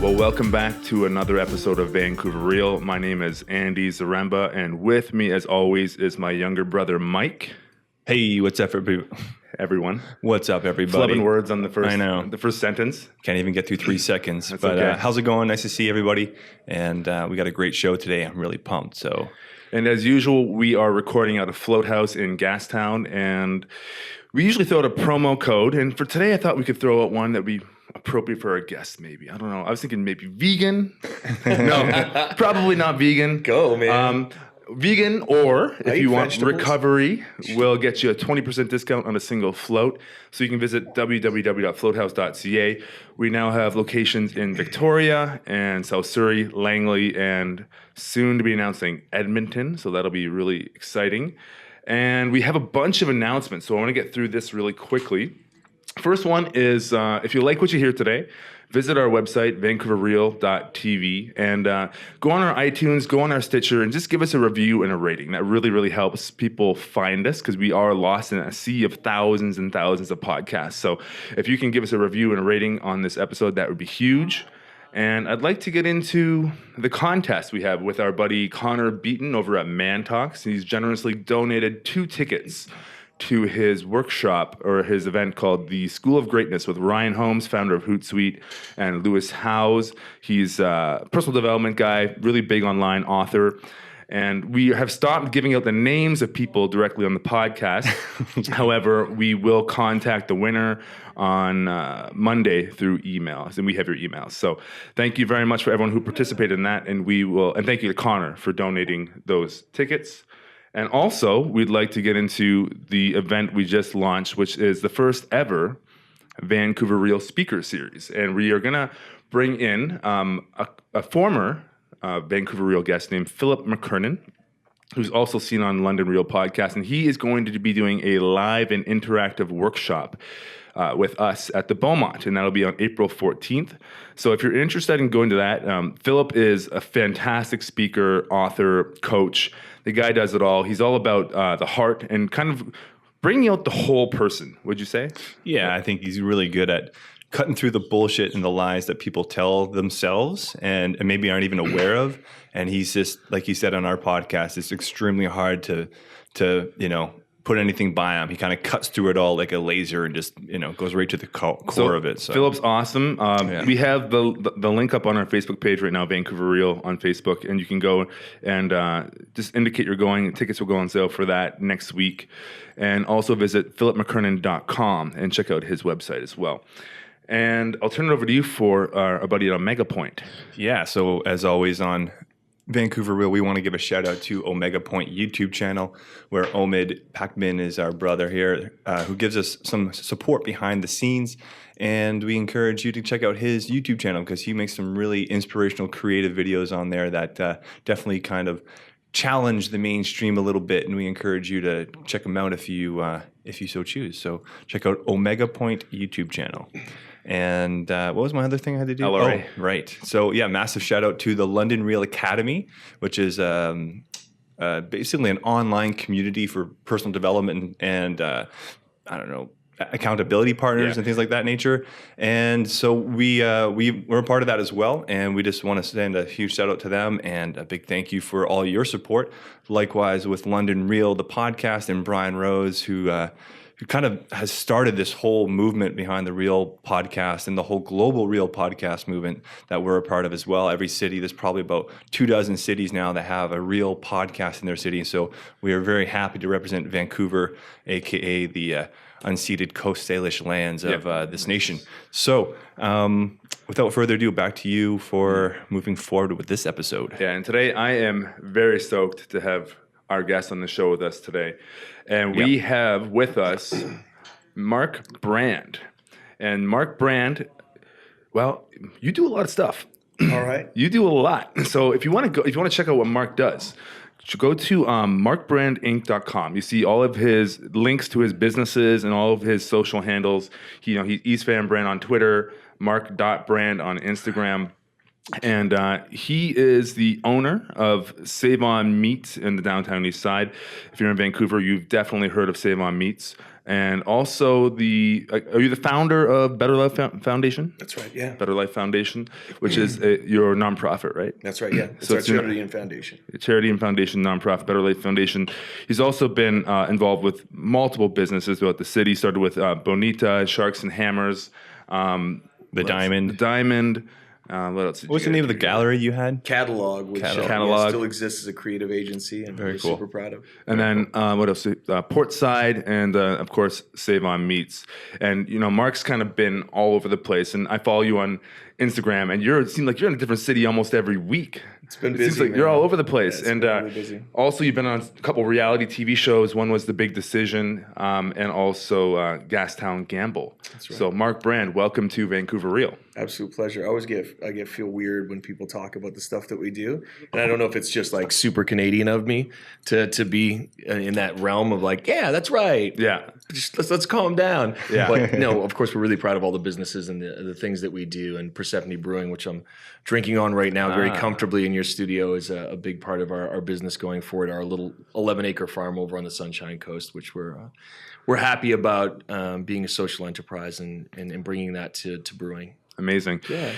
Well, welcome back to another episode of Vancouver Real. My name is Andy Zaremba, and with me, as always, is my younger brother, Mike. Hey, what's up, Everyone. What's up, everybody? Flubbing words on the first, I know. The first sentence. Can't even get through 3 seconds. That's but okay. How's it going? Nice to see everybody. And we got a great show today. I'm really pumped. And as usual, we are recording out of Float House in Gastown, and we usually throw out a promo code. And for today, I thought we could throw out one that would be appropriate for our guests, maybe. I don't know. I was thinking maybe vegan. No, probably not vegan. Go, man. Vegan, or if you want vegetables? recovery, we'll get you a 20% discount on a single float. So you can visit www.floathouse.ca. We now have locations in Victoria and South Surrey, Langley, and soon to be announcing Edmonton. So that'll be really exciting. And we have a bunch of announcements. So I want to get through this really quickly. First one is, if you like what you hear today, visit our website, vancouverreal.tv, and go on our iTunes, go on our Stitcher, and just give us a review and a rating. That really, really helps people find us because we are lost in a sea of thousands and thousands of podcasts. So if you can give us a review and a rating on this episode, that would be huge. And I'd like to get into the contest we have with our buddy Connor Beaton over at Man Talks. He's generously donated 2 tickets to his workshop or his event called the School of Greatness with Ryan Holmes, founder of Hootsuite, and Lewis Howes. He's a personal development guy, really big online author. And we have stopped giving out the names of people directly on the podcast. However, we will contact the winner on Monday through emails, and we have your emails. So thank you very much for everyone who participated in that, and thank you to Connor for donating those tickets. And also, we'd like to get into the event we just launched, which is the first ever Vancouver Real Speaker Series. And we are going to bring in a former Vancouver Real guest named Philip McKernan, who's also seen on London Real podcast. And he is going to be doing a live and interactive workshop with us at the Beaumont, and that'll be on April 14th. So if you're interested in going to that, Philip is a fantastic speaker, author, coach. The guy does it all. He's all about the heart and kind of bringing out the whole person, would you say? Yeah, I think he's really good at cutting through the bullshit and the lies that people tell themselves and maybe aren't even aware of. And he's just, like he said on our podcast, it's extremely hard to put anything by him. He kind of cuts through it all like a laser and just, goes right to the core of it. So Philip's awesome. We have the link up on our Facebook page right now, Vancouver Real on Facebook, and you can go and just indicate you're going. Tickets will go on sale for that next week. And also visit philipmckernan.com and check out his website as well. And I'll turn it over to you for our buddy at Omega Point. Yeah, so as always on Vancouver Real, we want to give a shout out to Omega Point YouTube channel, where Omid Pakmin is our brother here, who gives us some support behind the scenes. And we encourage you to check out his YouTube channel because he makes some really inspirational, creative videos on there that definitely kind of challenge the mainstream a little bit. And we encourage you to check them out if you so choose. So check out Omega Point YouTube channel. And what was my other thing I had to do? LRA. Oh, right. So yeah, massive shout out to the London Real Academy, which is basically an online community for personal development and accountability partners and things like that nature. And so we're a part of that as well. And we just want to send a huge shout out to them and a big thank you for all your support. Likewise with London Real, the podcast, and Brian Rose, who kind of has started this whole movement behind the Real podcast and the whole global Real podcast movement that we're a part of as well. Every city, there's probably about 24 cities now that have a Real podcast in their city. So we are very happy to represent Vancouver, aka the unceded Coast Salish lands of this nation. So without further ado, back to you for moving forward with this episode. Yeah, and today I am very stoked to have our guest on the show with us today. And we have with us Mark Brand. And Mark Brand, well, you do a lot of stuff. All right. You do a lot. So if you want to check out what Mark does, go to markbrandinc.com. You see all of his links to his businesses and all of his social handles. He's East Van Brand on Twitter, mark.brand on Instagram. And he is the owner of Save On Meats in the downtown east side. If you're in Vancouver, you've definitely heard of Save On Meats. And also are you the founder of Better Life Foundation? That's right, yeah. Better Life Foundation, which is your nonprofit, right? That's right, yeah. It's So our it's charity and foundation. Charity and foundation, nonprofit, Better Life Foundation. He's also been involved with multiple businesses throughout the city. Started with Bonita, Sharks and Hammers. The Diamond. The Diamond. What else? What's the name of the gallery you had? Catalog, which Catalog. still exists as a creative agency, and we're cool. super proud of. And then what else? Portside, and of course Save On Meats. And Mark's kind of been all over the place. And I follow you on Instagram, and it seems like you're in a different city almost every week. It's been It busy. seems like man. you're all over the place. Yeah, it's and been really busy. Also, you've been on a couple reality TV shows. One was The Big Decision, and also Gastown Gamble. That's right. So, Mark Brand, welcome to Vancouver Real. Absolute pleasure. I always feel weird when people talk about the stuff that we do, and I don't know if it's just like super Canadian of me to be in that realm of like, yeah, that's right. Yeah. Just let's calm down. Yeah. But no, of course, we're really proud of all the businesses and the things that we do. And Persephone Brewing, which I'm drinking on right now very comfortably in your studio, is a big part of our business going forward. Our little 11-acre farm over on the Sunshine Coast, which we're happy about being a social enterprise and bringing that to brewing. Amazing. Yeah.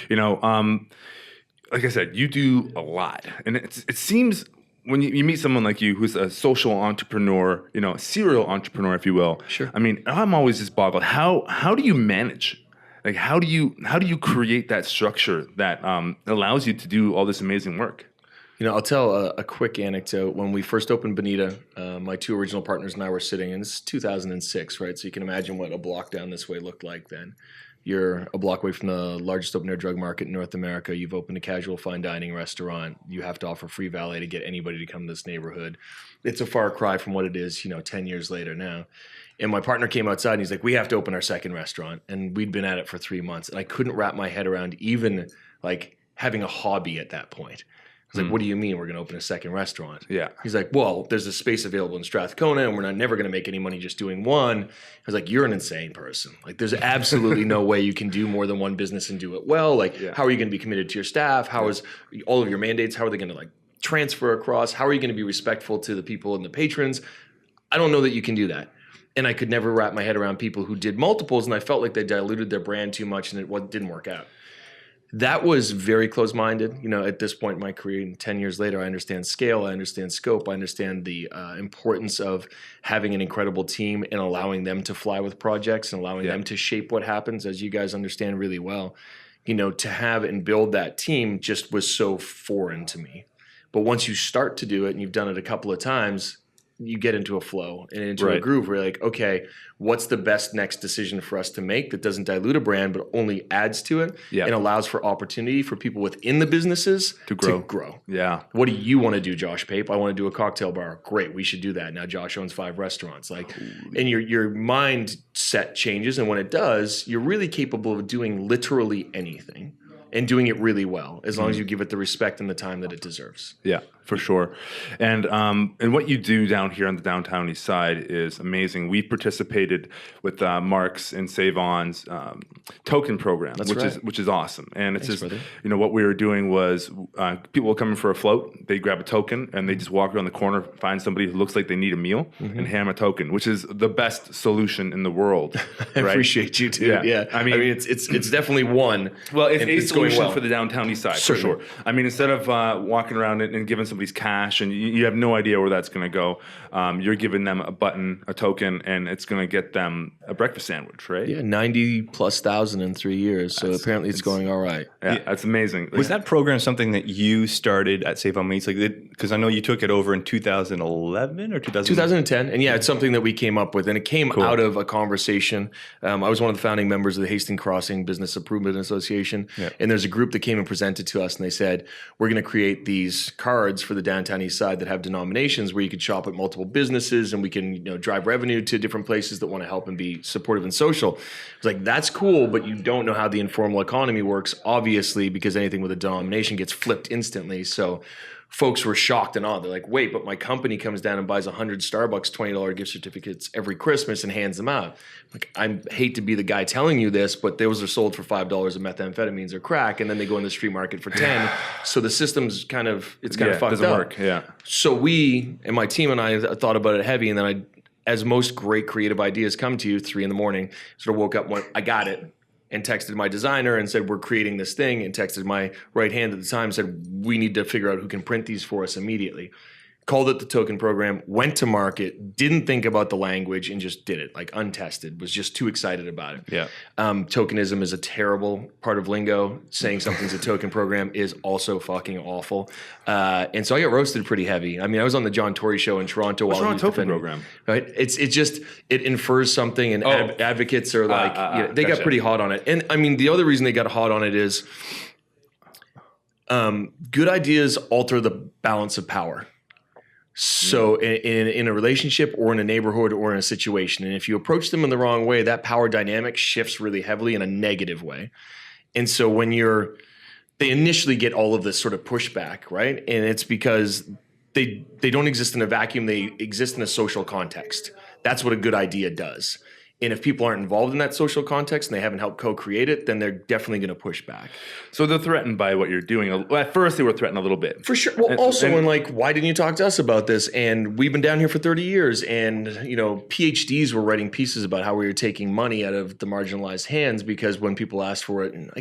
Like I said, you do a lot. And it seems when you meet someone like you who's a social entrepreneur, a serial entrepreneur, if you will. Sure. I mean, I'm always just boggled. How do you manage? Like, how do you create that structure that allows you to do all this amazing work? I'll tell a quick anecdote. When we first opened Bonita, my two original partners and I were sitting, and this is 2006, right? So you can imagine what a block down this way looked like then. You're a block away from the largest open-air drug market in North America. You've opened a casual fine dining restaurant. You have to offer free valet to get anybody to come to this neighborhood. It's a far cry from what it is, 10 years later now. And my partner came outside and he's like, we have to open our second restaurant. And we'd been at it for 3 months. And I couldn't wrap my head around even like having a hobby at that point. I was like, what do you mean we're going to open a second restaurant? Yeah. He's like, well, there's a space available in Strathcona and we're never going to make any money just doing one. I was like, you're an insane person. Like, there's absolutely no way you can do more than one business and do it well. Like, how are you going to be committed to your staff? How is all of your mandates? How are they going to like transfer across? How are you going to be respectful to the people and the patrons? I don't know that you can do that. And I could never wrap my head around people who did multiples, and I felt like they diluted their brand too much and it didn't work out. That was very close-minded. At this point in my career, and 10 years later, I understand scale, I understand scope, I understand the importance of having an incredible team and allowing them to fly with projects and allowing them to shape what happens, as you guys understand really well. To have and build that team just was so foreign to me. But once you start to do it and you've done it a couple of times, you get into a flow and into a groove where you're like, okay, what's the best next decision for us to make that doesn't dilute a brand but only adds to it and allows for opportunity for people within the businesses to grow. Yeah. What do you want to do, Josh Pape? I want to do a cocktail bar. Great, we should do that. Now Josh owns 5 restaurants. And your mindset changes, and when it does, you're really capable of doing literally anything and doing it really well, as long as you give it the respect and the time that it deserves. Yeah, for sure. And what you do down here on the downtown east side is amazing. We participated with Mark's and Save On's token program, which is awesome. And it's just, what we were doing was people were coming for a float. They grab a token and they just walk around the corner, find somebody who looks like they need a meal, and hand them a token, which is the best solution in the world. I appreciate you too. Yeah. I mean, it's definitely one. Well, it's a solution well for the downtown east side, for sure. I mean, instead of walking around and giving somebody's cash and you have no idea where that's going to go, you're giving them a token, and it's going to get them a breakfast sandwich, right? Yeah, 90,000+ in 3 years. So apparently it's going all right. Yeah, that's amazing. Was that program something that you started at Save On Meats? Because I know you took it over in 2011 or 2010. And yeah, it's something that we came up with, and it came out of a conversation. I was one of the founding members of the Hastings Crossing Business Improvement Association, and there's a group that came and presented to us, and they said, we're going to create these cards for the downtown east side that have denominations where you could shop at multiple businesses, and we can drive revenue to different places that want to help and be supportive and social. It's like, that's cool, but you don't know how the informal economy works, obviously, because anything with a denomination gets flipped instantly. So folks were shocked and awed. They're like, wait, but my company comes down and buys 100 Starbucks $20 gift certificates every Christmas and hands them out. Like, I hate to be the guy telling you this, but those are sold for $5 of methamphetamines or crack, and then they go in the street market for 10. So the system's kind of fucked doesn't up. work. Yeah. So we and my team and I thought about it heavy, and then as most great creative ideas come to you, 3 a.m, sort of woke up, went, I got it, and texted my designer and said, we're creating this thing, and texted my right hand at the time and said, we need to figure out who can print these for us immediately. Called it the token program, went to market, didn't think about the language, and just did it, like untested, was just too excited about it. Yeah. Tokenism is a terrible part of lingo. Saying something's a token program is also fucking awful. And so I got roasted pretty heavy. I mean, I was on the John Tory show in Toronto. What's while wrong he with was token defending- program? Right? It infers something, and advocates are like, they got gotcha. pretty hot on it. And I mean, the other reason they got hot on it is good ideas alter the balance of power. So in a relationship or in a neighborhood or in a situation, and if you approach them in the wrong way, that power dynamic shifts really heavily in a negative way. And so when they initially get all of this sort of pushback, right? And it's because they don't exist in a vacuum. They exist in a social context. That's what a good idea does. And if people aren't involved in that social context and they haven't helped co-create it, then they're definitely going to push back. So they're threatened by what you're doing. Well, at first they were threatened a little bit. For sure. Well, why didn't you talk to us about this? And we've been down here for 30 years, and PhDs were writing pieces about how we were taking money out of the marginalized hands because when people asked for it, and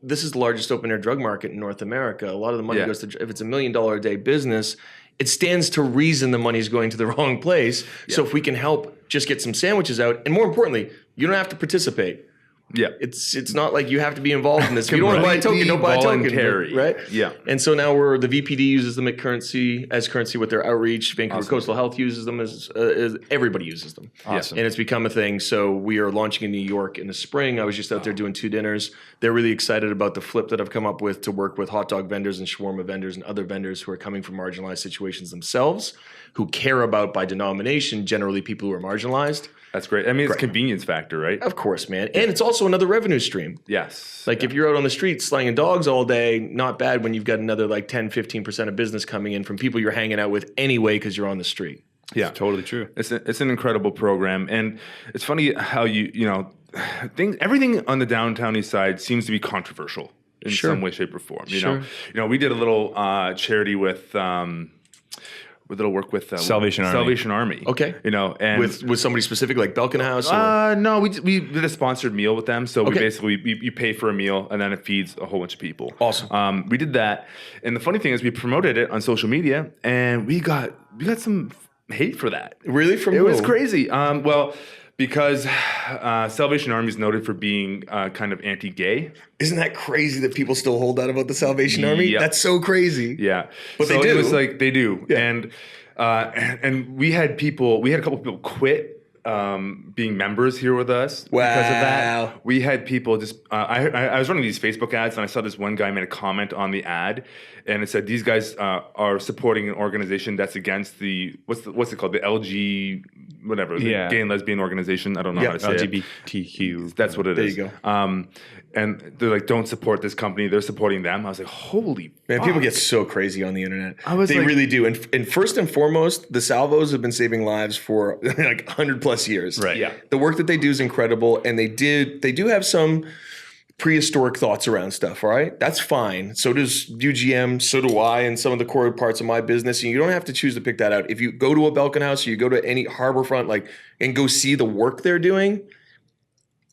this is the largest open air drug market in North America. A lot of the money goes to, if it's $1 million a day business, it stands to reason the money's going to the wrong place. Yeah. So if we can help just get some sandwiches out, and more importantly, you don't have to participate. Yeah, it's not like you have to be involved in this. If you don't want to buy a token, don't buy a token, right? Yeah. And so now the VPD uses them as currency with their outreach. Vancouver Coastal Health uses them as everybody uses them. Awesome. And it's become a thing. So we are launching in New York in the spring. I was just out there doing 2 dinners. They're really excited about the flip that I've come up with to work with hot dog vendors and shawarma vendors and other vendors who are coming from marginalized situations themselves, who care about, by denomination, generally people who are marginalized. That's great. I mean, it's a convenience factor, right? Of course, man. And it's also another revenue stream. Yes. Like if you're out on the street slanging dogs all day, not bad when you've got another 10, 15% of business coming in from people you're hanging out with anyway because you're on the street. Yeah, it's totally true. It's an incredible program. And it's funny how everything on the downtown east side seems to be controversial in some way, shape, or form. You know, we did a little charity with work with Salvation Army. Salvation Army. Okay. And with somebody specific like Belkin House? No, we did a sponsored meal with them. So we basically you pay for a meal and then it feeds a whole bunch of people. Awesome. We did that, and the funny thing is we promoted it on social media, and we got some hate for that. Really? From it who? was crazy. Because Salvation Army is noted for being kind of anti-gay. Isn't that crazy that people still hold that about the Salvation Army? Yep. That's so crazy. Yeah, but they do. It was like they do, yeah. And we had a couple people quit being members here with us because of that. We had people just. I was running these Facebook ads, and I saw this one guy made a comment on the ad, and it said these guys are supporting an organization that's against the what's it called, the LG whatever, the gay and lesbian organization. I don't know how to say LGBTQ. it. That's what it is. There you go. And they're like, don't support this company. They're supporting them. I was like, holy man, fuck. people get so crazy on the internet. They really do. And first and foremost, the Salvos have been saving lives for 100 plus years. Right. Yeah. The work that they do is incredible, and they do have some prehistoric thoughts around stuff, all right? That's fine. So does UGM, so do I, and some of the core parts of my business. And you don't have to choose to pick that out. If you go to a Belkin House or you go to any harborfront, and go see the work they're doing,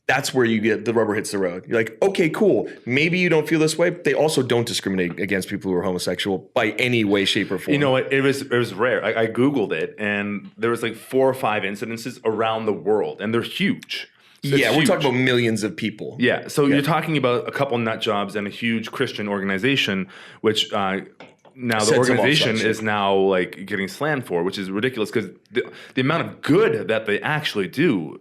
that's where you get the rubber hits the road. You're like, okay, cool. Maybe you don't feel this way. They also don't discriminate against people who are homosexual by any way, shape, or form. You know what? It was rare. I Googled it, and there was 4 or 5 incidences around the world, and they're huge. We're talking about millions of people. Yeah. So you're talking about a couple nut jobs and a huge Christian organization, which now the organization is now getting slammed for, which is ridiculous because the amount of good that they actually do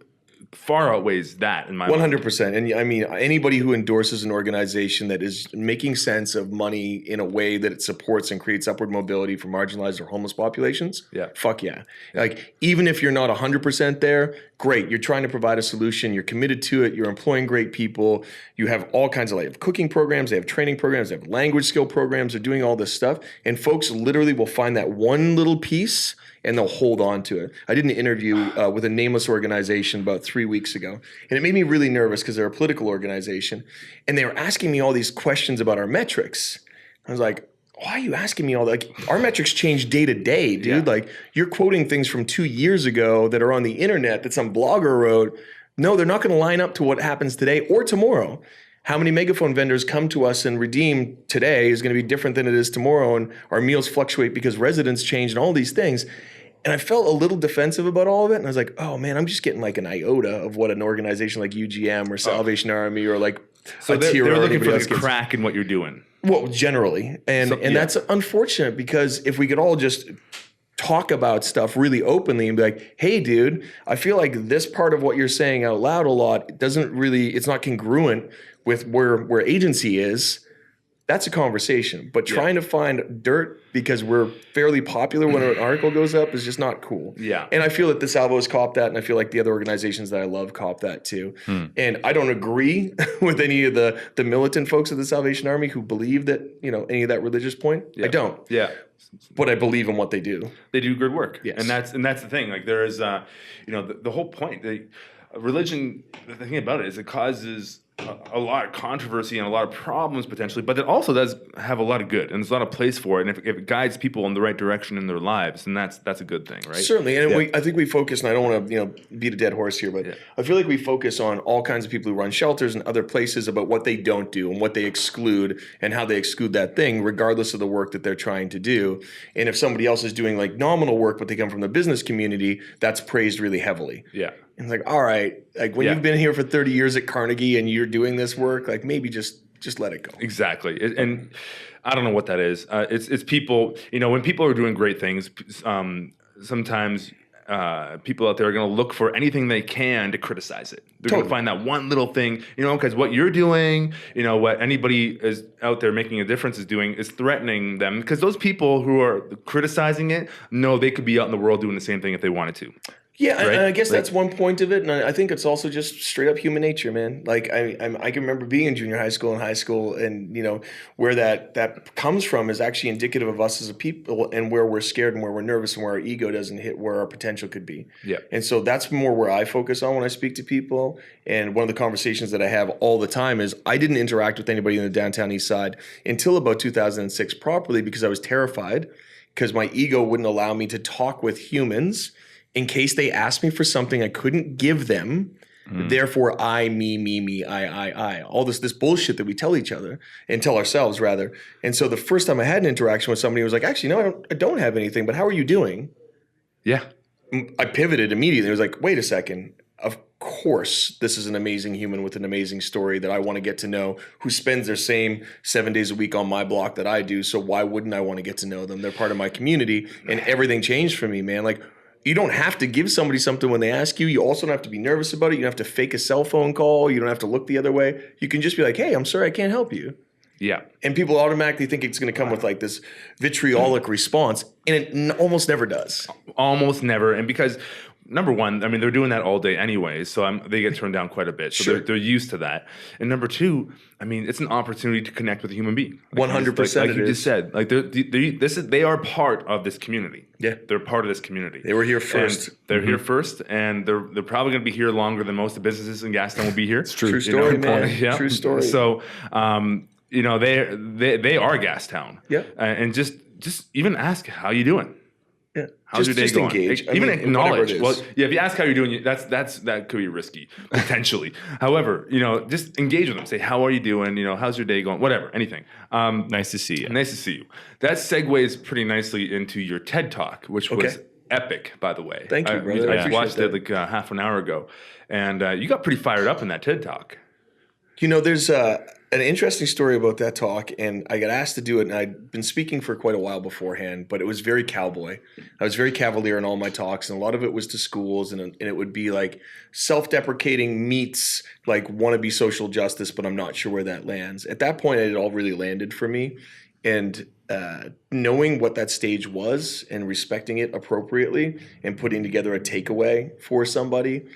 far outweighs that in my mind. 100%. And I mean, anybody who endorses an organization that is making sense of money in a way that it supports and creates upward mobility for marginalized or homeless populations, fuck yeah. Like, even if you're not 100% there, great. You're trying to provide a solution. You're committed to it. You're employing great people. You have all kinds of like cooking programs. They have training programs. They have language skill programs. They're doing all this stuff. And folks literally will find that one little piece and they'll hold on to it. I did an interview with a nameless organization about 3 weeks ago, and it made me really nervous because they're a political organization, and they were asking me all these questions about our metrics. I was like, why are you asking me all that? Like, our metrics change day to day, dude. Yeah. Like, you're quoting things from 2 years ago that are on the internet that some blogger wrote. No, they're not going to line up to what happens today or tomorrow. How many megaphone vendors come to us and redeem today is going to be different than it is tomorrow, and our meals fluctuate because residents change and all these things. And I felt a little defensive about all of it, and I was like, oh man, I'm just getting like an iota of what an organization like UGM or Salvation Army or like so they're looking for the crack in what you're doing. Well, generally. And that's unfortunate, because if we could all just talk about stuff really openly and be like, hey, dude, I feel like this part of what you're saying out loud a lot it's not congruent with where agency is. That's a conversation. But trying to find dirt because we're fairly popular when an article goes up is just not cool. Yeah. And I feel that the Salvos cop that, and I feel like the other organizations that I love cop that too. And I don't agree with any of the militant folks of the Salvation Army who believe that, any of that religious point. I don't. Yeah. But I believe in what they do. They do good work. Yes. And that's the thing. Like, there is the whole point. Religion, the thing about it is it causes a lot of controversy and a lot of problems potentially, but it also does have a lot of good, and there's a lot of place for it. And if it guides people in the right direction in their lives, then that's a good thing, right? Certainly. And I think we focus, and I don't want to beat a dead horse here, but I feel like we focus on all kinds of people who run shelters and other places about what they don't do and what they exclude and how they exclude that thing, regardless of the work that they're trying to do. And if somebody else is doing like nominal work, but they come from the business community, that's praised really heavily. Yeah. And it's like, all right, like when you've been here for 30 years at Carnegie and you're doing this work, like maybe just let it go. Exactly. And I don't know what that is. It's people, when people are doing great things, sometimes people out there are going to look for anything they can to criticize it. They're going to find that one little thing, because what you're doing, what anybody is out there making a difference is doing is threatening them, because those people who are criticizing it know they could be out in the world doing the same thing if they wanted to. Yeah, right? And I guess that's one point of it, and I think it's also just straight up human nature, man. Like I can remember being in junior high school and high school, and where that comes from is actually indicative of us as a people, and where we're scared and where we're nervous and where our ego doesn't hit where our potential could be. Yeah, and so that's more where I focus on when I speak to people. And one of the conversations that I have all the time is I didn't interact with anybody in the downtown east side until about 2006 properly, because I was terrified, because my ego wouldn't allow me to talk with humans in case they asked me for something I couldn't give them. Therefore, I, me, I. All this bullshit that we tell each other and tell ourselves, rather. And so the first time I had an interaction with somebody who was like, actually, no, I don't have anything, but how are you doing? Yeah. I pivoted immediately. I was like, wait a second. Of course, this is an amazing human with an amazing story that I want to get to know, who spends their same 7 days a week on my block that I do. So why wouldn't I want to get to know them? They're part of my community, and everything changed for me, man. Like, you don't have to give somebody something when they ask you. You also don't have to be nervous about it. You don't have to fake a cell phone call. You don't have to look the other way. You can just be like, hey, I'm sorry, I can't help you. Yeah. And people automatically think it's going to come with like this vitriolic response, and it almost never does. Almost never. And because, number one, I mean, they're doing that all day anyway, so they get turned down quite a bit. So they're used to that. And number two, I mean, it's an opportunity to connect with a human being. 100%. Like you just said, like they are part of this community. Yeah, they're part of this community. They were here first. And they're here first, and they're probably going to be here longer than most of the businesses in Gastown will be here. It's true. True story, man. Yeah. True story. So, they are Gastown. Yeah, and just even ask how you doing. Yeah. How's your day going? Engage. Even acknowledge. Well, yeah, if you ask how you're doing, that could be risky, potentially. However, just engage with them. Say, how are you doing? How's your day going? Whatever, anything. Nice to see you. Nice to see you. That segues pretty nicely into your TED Talk, which was epic, by the way. Thank you, brother. I watched it like half an hour ago, and you got pretty fired up in that TED Talk. There's an interesting story about that talk, and I got asked to do it, and I'd been speaking for quite a while beforehand, but it was very cowboy. I was very cavalier in all my talks, and a lot of it was to schools, and it would be like self-deprecating meets like wannabe social justice, but I'm not sure where that lands. At that point, it all really landed for me, and knowing what that stage was and respecting it appropriately and putting together a takeaway for somebody,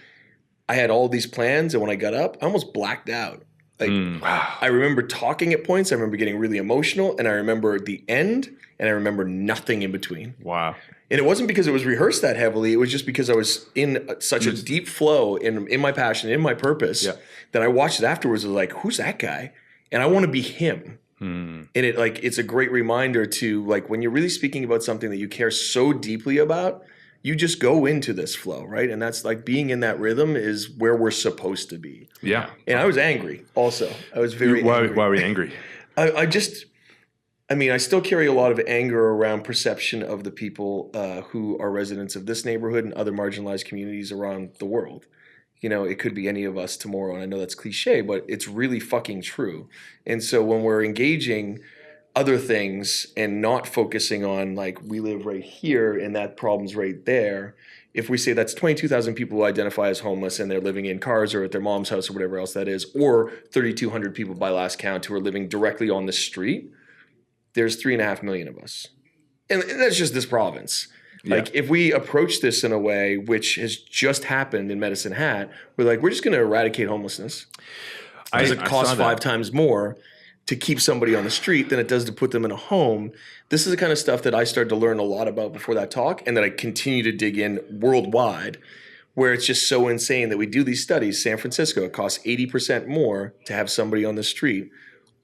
I had all these plans, and when I got up, I almost blacked out. Like, I remember talking at points, I remember getting really emotional, and I remember the end, and I remember nothing in between. Wow. And it wasn't because it was rehearsed that heavily, it was just because I was in such a deep flow in my passion, in my purpose, that I watched it afterwards and was like, who's that guy? And I want to be him. And it's a great reminder to, like, when you're really speaking about something that you care so deeply about, you just go into this flow, right? And that's like being in that rhythm is where we're supposed to be. Yeah. And I was angry also. I was very angry. Why were you angry? I still carry a lot of anger around perception of the people who are residents of this neighborhood and other marginalized communities around the world. You know, it could be any of us tomorrow, and I know that's cliche, but it's really fucking true. And so when we're engaging other things and not focusing on like we live right here and that problem's right there, if we say that's 22,000 people who identify as homeless and they're living in cars or at their mom's house or whatever else that is, or 3,200 people by last count who are living directly on the street, there's 3.5 million of us. And that's just this province. Like if we approach this in a way which has just happened in Medicine Hat, we're just going to eradicate homelessness. Because it costs 5 times more to keep somebody on the street than it does to put them in a home. This is the kind of stuff that I started to learn a lot about before that talk, and that I continue to dig in worldwide, where it's just so insane that we do these studies. San Francisco, it costs 80% more to have somebody on the street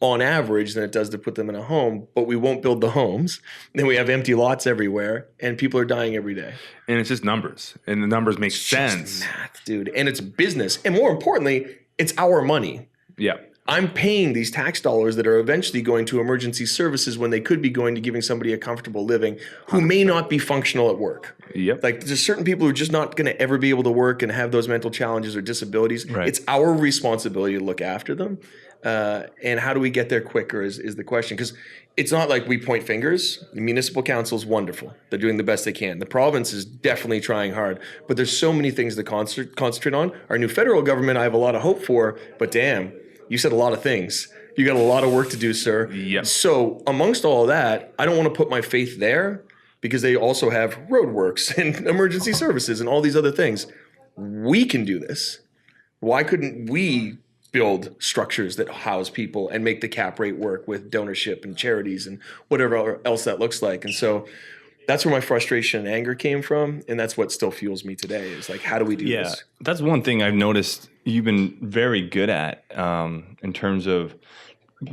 on average than it does to put them in a home, but we won't build the homes. Then we have empty lots everywhere, and people are dying every day. And it's just numbers, and the numbers make sense. Just math, dude. And it's business. And more importantly, it's our money. Yeah. I'm paying these tax dollars that are eventually going to emergency services when they could be going to giving somebody a comfortable living who may not be functional at work. Yep. Like there's certain people who are just not going to ever be able to work and have those mental challenges or disabilities. Right. It's our responsibility to look after them. And how do we get there quicker is the question. Because it's not like we point fingers. The municipal council is wonderful. They're doing the best they can. The province is definitely trying hard. But there's so many things to concentrate on. Our new federal government, I have a lot of hope for. But damn, you said a lot of things. You got a lot of work to do, sir. Yep. So amongst all of that, I don't want to put my faith there because they also have roadworks and emergency services and all these other things. We can do this. Why couldn't we build structures that house people and make the cap rate work with donorship and charities and whatever else that looks like? And so that's where my frustration and anger came from. And that's what still fuels me today is like, how do we do this? That's one thing I've noticed you've been very good at in terms of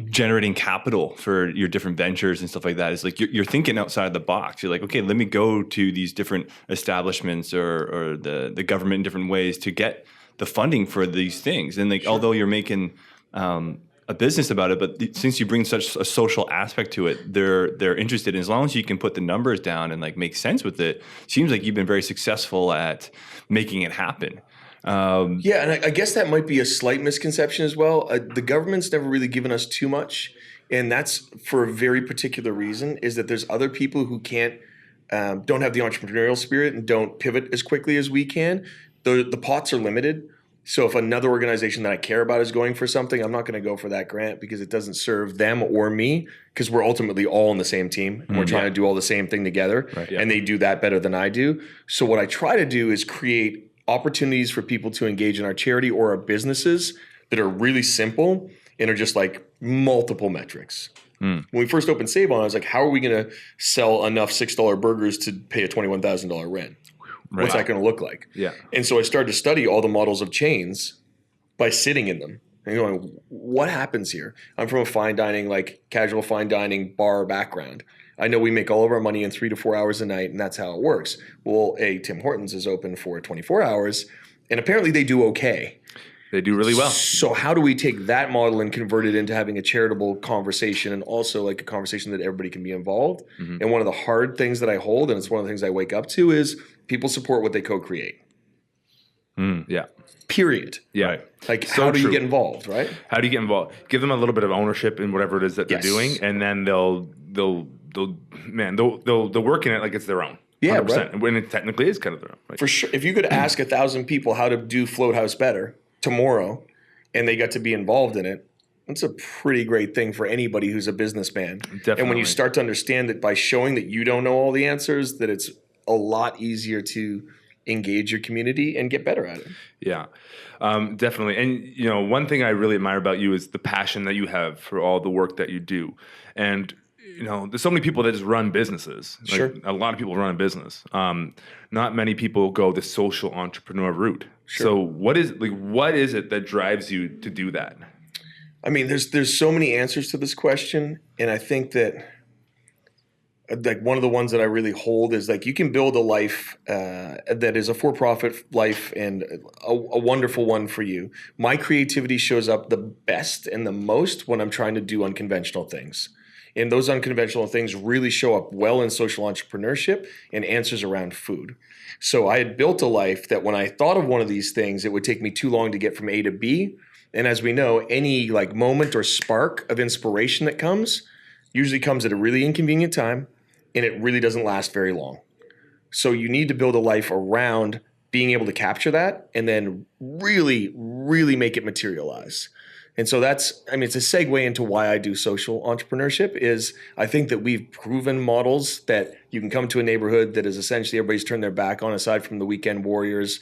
generating capital for your different ventures and stuff like that. Is like you're thinking outside the box. You're like, okay, let me go to these different establishments or the government in different ways to get the funding for these things. And like, although you're making a business about it, but since you bring such a social aspect to it, they're interested in, as long as you can put the numbers down and like make sense with it. Seems like you've been very successful at making it happen. Yeah, and I guess that might be a slight misconception as well. The government's never really given us too much, and that's for a very particular reason, is that there's other people who don't have the entrepreneurial spirit and don't pivot as quickly as we can. The pots are limited. So if another organization that I care about is going for something, I'm not going to go for that grant because it doesn't serve them or me, because we're ultimately all on the same team and we're trying to do all the same thing together. Right, and they do that better than I do. So what I try to do is create opportunities for people to engage in our charity or our businesses that are really simple and are just like multiple metrics. When we first opened Save On, I was like, how are we going to sell enough $6 burgers to pay a $21,000 rent? Right. What's that going to look like? Yeah. And so I started to study all the models of chains by sitting in them and going, what happens here? I'm from a fine dining, like casual fine dining bar background. I know we make all of our money in 3 to 4 hours a night, and that's how it works. Well, Tim Hortons is open for 24 hours, and apparently they do okay. They do really well. So how do we take that model and convert it into having a charitable conversation and also like a conversation that everybody can be involved? Mm-hmm. And one of the hard things that I hold, and it's one of the things I wake up to, is people support what they co-create. Yeah. period. Yeah. Right. Like, So how do you true. get involved, right? How do you get involved? Give them a little bit of ownership in whatever it is that they're Yes. doing, and then they'll work in it like it's their own. Yeah, 100%. right. When it technically is kind of their own. Right? For sure. If you could ask 1,000 people how to do Float House better tomorrow, and they got to be involved in it, that's a pretty great thing for anybody who's a businessman. Definitely. And when you start to understand that by showing that you don't know all the answers, that it's a lot easier to engage your community and get better at it. Yeah, definitely. And one thing I really admire about you is the passion that you have for all the work that you do. And there's so many people that just run businesses. Like, Sure. a lot of people run a business. Not many people go the social entrepreneur route. Sure. So what is it that drives you to do that? I mean, there's so many answers to this question, and I think that like one of the ones that I really hold is like you can build a life that is a for-profit life and a wonderful one for you. My creativity shows up the best and the most when I'm trying to do unconventional things. And those unconventional things really show up well in social entrepreneurship and answers around food. So I had built a life that when I thought of one of these things, it would take me too long to get from A to B. And as we know, any like moment or spark of inspiration that comes usually comes at a really inconvenient time, and it really doesn't last very long. So you need to build a life around being able to capture that and then really, really make it materialize. And so it's a segue into why I do social entrepreneurship is I think that we've proven models that you can come to a neighborhood that is essentially everybody's turned their back on aside from the weekend warriors,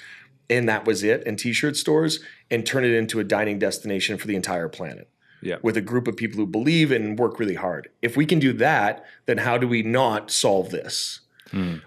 and that was it, and t-shirt stores, and turn it into a dining destination for the entire planet. Yeah. With a group of people who believe and work really hard. If we can do that, then how do we not solve this?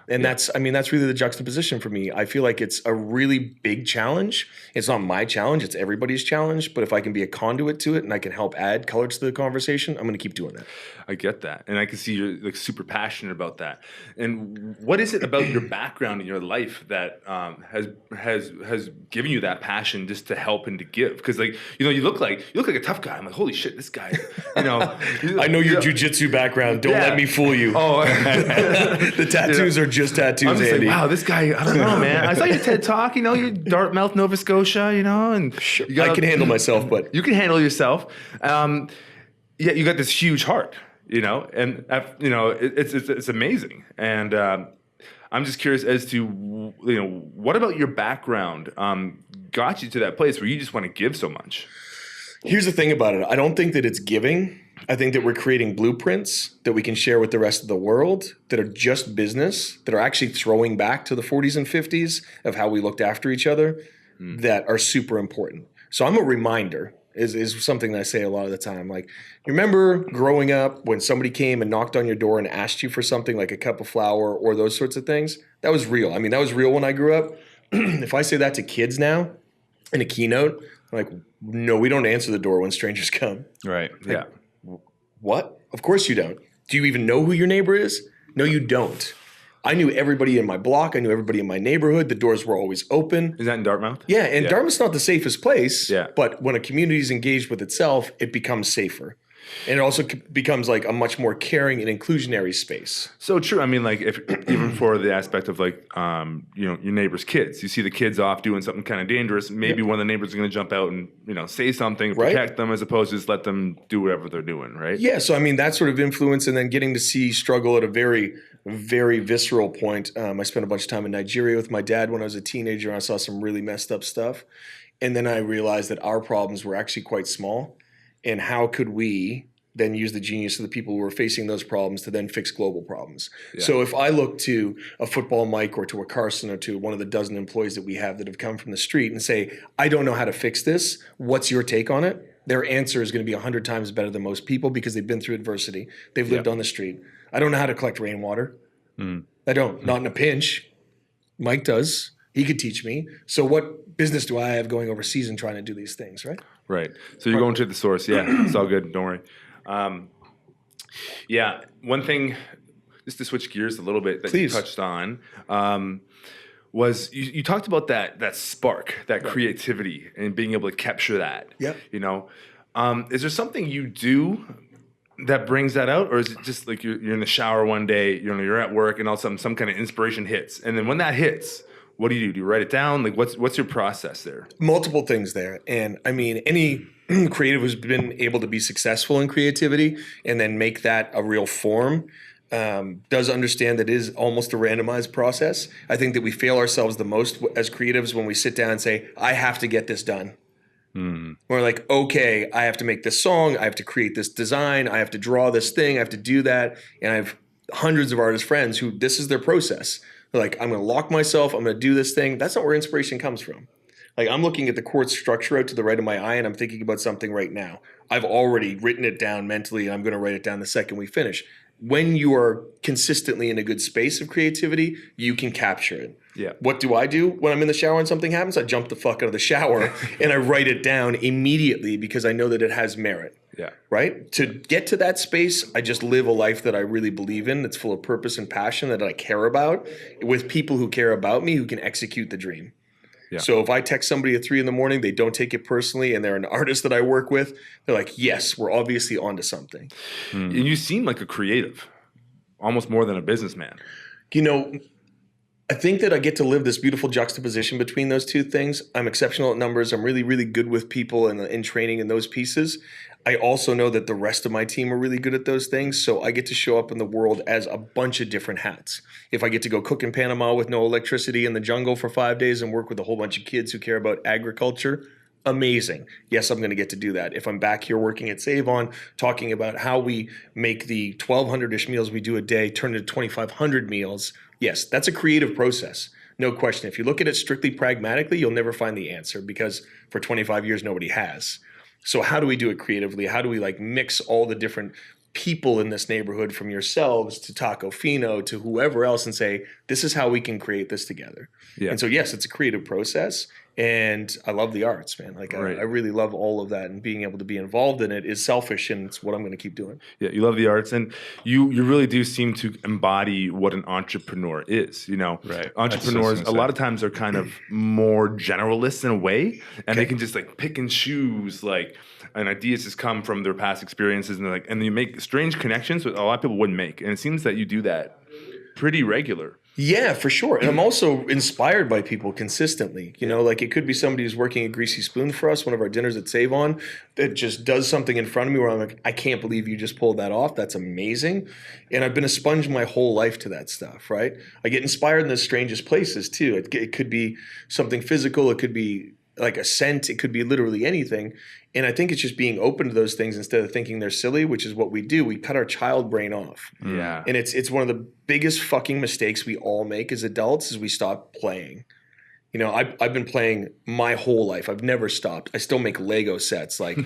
And that's really the juxtaposition for me. I feel like it's a really big challenge. It's not my challenge, it's everybody's challenge. But if I can be a conduit to it and I can help add color to the conversation, I'm going to keep doing that. I get that. And I can see you're like super passionate about that. And what is it about your background in your life that has given you that passion just to help and to give? Because you look like a tough guy. I'm like, holy shit, this guy, I know your jujitsu background. Don't let me fool you. Oh, the tattoos are just tattoos, I'm just Andy. like, wow, this guy, I don't know, man. I saw your TED Talk, you're Dartmouth, Nova Scotia, and Sure. I can handle myself, but you can handle yourself. Yeah, you got this huge heart, and it's amazing. And I'm just curious as to what about your background got you to that place where you just want to give so much? here's the thing about it. I don't think that it's giving. I think that we're creating blueprints that we can share with the rest of the world that are just business, that are actually throwing back to the 40s and 50s of how we looked after each other, that are super important. So I'm a reminder is something that I say a lot of the time. Like, you remember growing up when somebody came and knocked on your door and asked you for something like a cup of flour or those sorts of things? That was real. I mean, that was real when I grew up. If I say that to kids now in a keynote, I'm like, no, we don't answer the door when strangers come. Right. Yeah. What? Of course you don't. Do you even know who your neighbor is? No, you don't. I knew everybody in my block. I knew everybody in my neighborhood. The doors were always open. Is that in Dartmouth? Yeah, and Dartmouth's not the safest place. Yeah. But when a community is engaged with itself, it becomes safer. And it also becomes like a much more caring and inclusionary space. So true. I mean, like, if even for the aspect of like, your neighbor's kids, you see the kids off doing something kind of dangerous. Maybe one of the neighbors is going to jump out and say something, protect them, as opposed to just let them do whatever they're doing, right? Yeah. So I mean, that sort of influence, and then getting to see struggle at a very, very visceral point. I spent a bunch of time in Nigeria with my dad when I was a teenager, and I saw some really messed up stuff. And then I realized that our problems were actually quite small. And how could we then use the genius of the people who are facing those problems to then fix global problems? Yeah. So if I look to a football Mike or to a Carson or to one of the dozen employees that we have that have come from the street and say, I don't know how to fix this, what's your take on it? Their answer is going to be 100 times better than most people because they've been through adversity. They've lived on the street. I don't know how to collect rainwater. I don't. Not in a pinch. Mike does. He could teach me. So what business do I have going overseas and trying to do these things, right? Right. So you're going to the source. Yeah, it's all good. Don't worry. One thing, just to switch gears a little bit that you touched on, was you talked about that spark, that creativity, and being able to capture that. Yeah. Is there something you do that brings that out, or is it just like you're in the shower one day, you're at work, and all of a sudden some kind of inspiration hits, and then when that hits, what do you do? Do you write it down? Like what's your process there? Multiple things there. And I mean, any creative who's been able to be successful in creativity and then make that a real form does understand that it is almost a randomized process. I think that we fail ourselves the most as creatives when we sit down and say, I have to get this done. We're like, okay, I have to make this song. I have to create this design. I have to draw this thing. I have to do that. And I have hundreds of artist friends who this is their process. They're like, I'm going to lock myself. I'm going to do this thing. That's not where inspiration comes from. Like I'm looking at the chord structure out to the right of my eye and I'm thinking about something right now. I've already written it down mentally and I'm going to write it down the second we finish. When you are consistently in a good space of creativity, you can capture it. Yeah. What do I do when I'm in the shower and something happens? I jump the fuck out of the shower and I write it down immediately because I know that it has merit. Yeah. Right? To get to that space, I just live a life that I really believe in, that's full of purpose and passion that I care about, with people who care about me, who can execute the dream. Yeah. So if I text somebody at 3 a.m, they don't take it personally and they're an artist that I work with, they're like, yes, we're obviously onto something. And you seem like a creative, almost more than a businessman. You know, I think that I get to live this beautiful juxtaposition between those two things. I'm exceptional at numbers. I'm really, really good with people and in training in those pieces. I also know that the rest of my team are really good at those things. So I get to show up in the world as a bunch of different hats. If I get to go cook in Panama with no electricity in the jungle for 5 days and work with a whole bunch of kids who care about agriculture, amazing. Yes, I'm going to get to do that. If I'm back here working at Save On, talking about how we make the 1,200-ish meals we do a day turn into 2,500 meals, yes, that's a creative process. No question. If you look at it strictly pragmatically, you'll never find the answer because for 25 years, nobody has. So how do we do it creatively? How do we like mix all the different people in this neighborhood from yourselves to Tacofino to whoever else and say, this is how we can create this together. Yeah. And so, yes, it's a creative process. And I love the arts, man. Like I really love all of that, and being able to be involved in it is selfish, and it's what I'm going to keep doing. Yeah, you love the arts, and you really do seem to embody what an entrepreneur is. You know, entrepreneurs a lot of times are kind of more generalists in a way, and they can just like pick and choose and ideas just come from their past experiences, and you make strange connections that a lot of people wouldn't make. And it seems that you do that pretty regular. Yeah, for sure. And I'm also inspired by people consistently. You know, like it could be somebody who's working at Greasy Spoon for us, one of our dinners at Save On, that just does something in front of me where I'm like, I can't believe you just pulled that off. That's amazing. And I've been a sponge my whole life to that stuff, right? I get inspired in the strangest places too. It could be something physical. It could be like a scent. It could be literally anything. And I think it's just being open to those things instead of thinking they're silly, which is what we do. We cut our child brain off. Yeah. And it's one of the biggest fucking mistakes we all make as adults is we stop playing. You know, I've been playing my whole life. I've never stopped. I still make Lego sets. Like,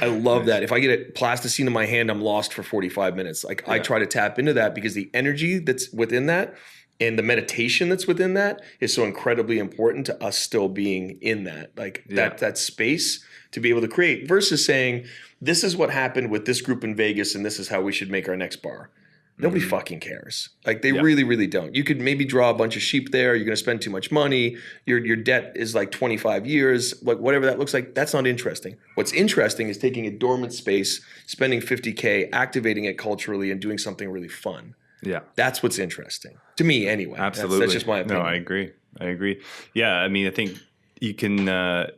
I love that. If I get a plasticine in my hand, I'm lost for 45 minutes. Like, I try to tap into that because the energy that's within that and the meditation that's within that is so incredibly important to us still being in that. Like, that space to be able to create versus saying, this is what happened with this group in Vegas and this is how we should make our next bar. Nobody fucking cares. Like they really, really don't. You could maybe draw a bunch of sheep there. You're going to spend too much money. Your debt is like 25 years. Like whatever that looks like, that's not interesting. What's interesting is taking a dormant space, spending $50K, activating it culturally, and doing something really fun. Yeah. That's what's interesting. To me, anyway. Absolutely. That's just my opinion. No, I agree. Yeah, I mean, I think you can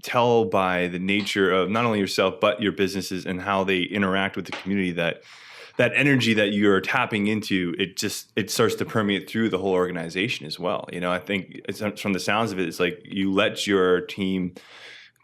tell by the nature of not only yourself, but your businesses and how they interact with the community that energy that you're tapping into, it starts to permeate through the whole organization as well. You know, I think from the sounds of it, it's like you let your team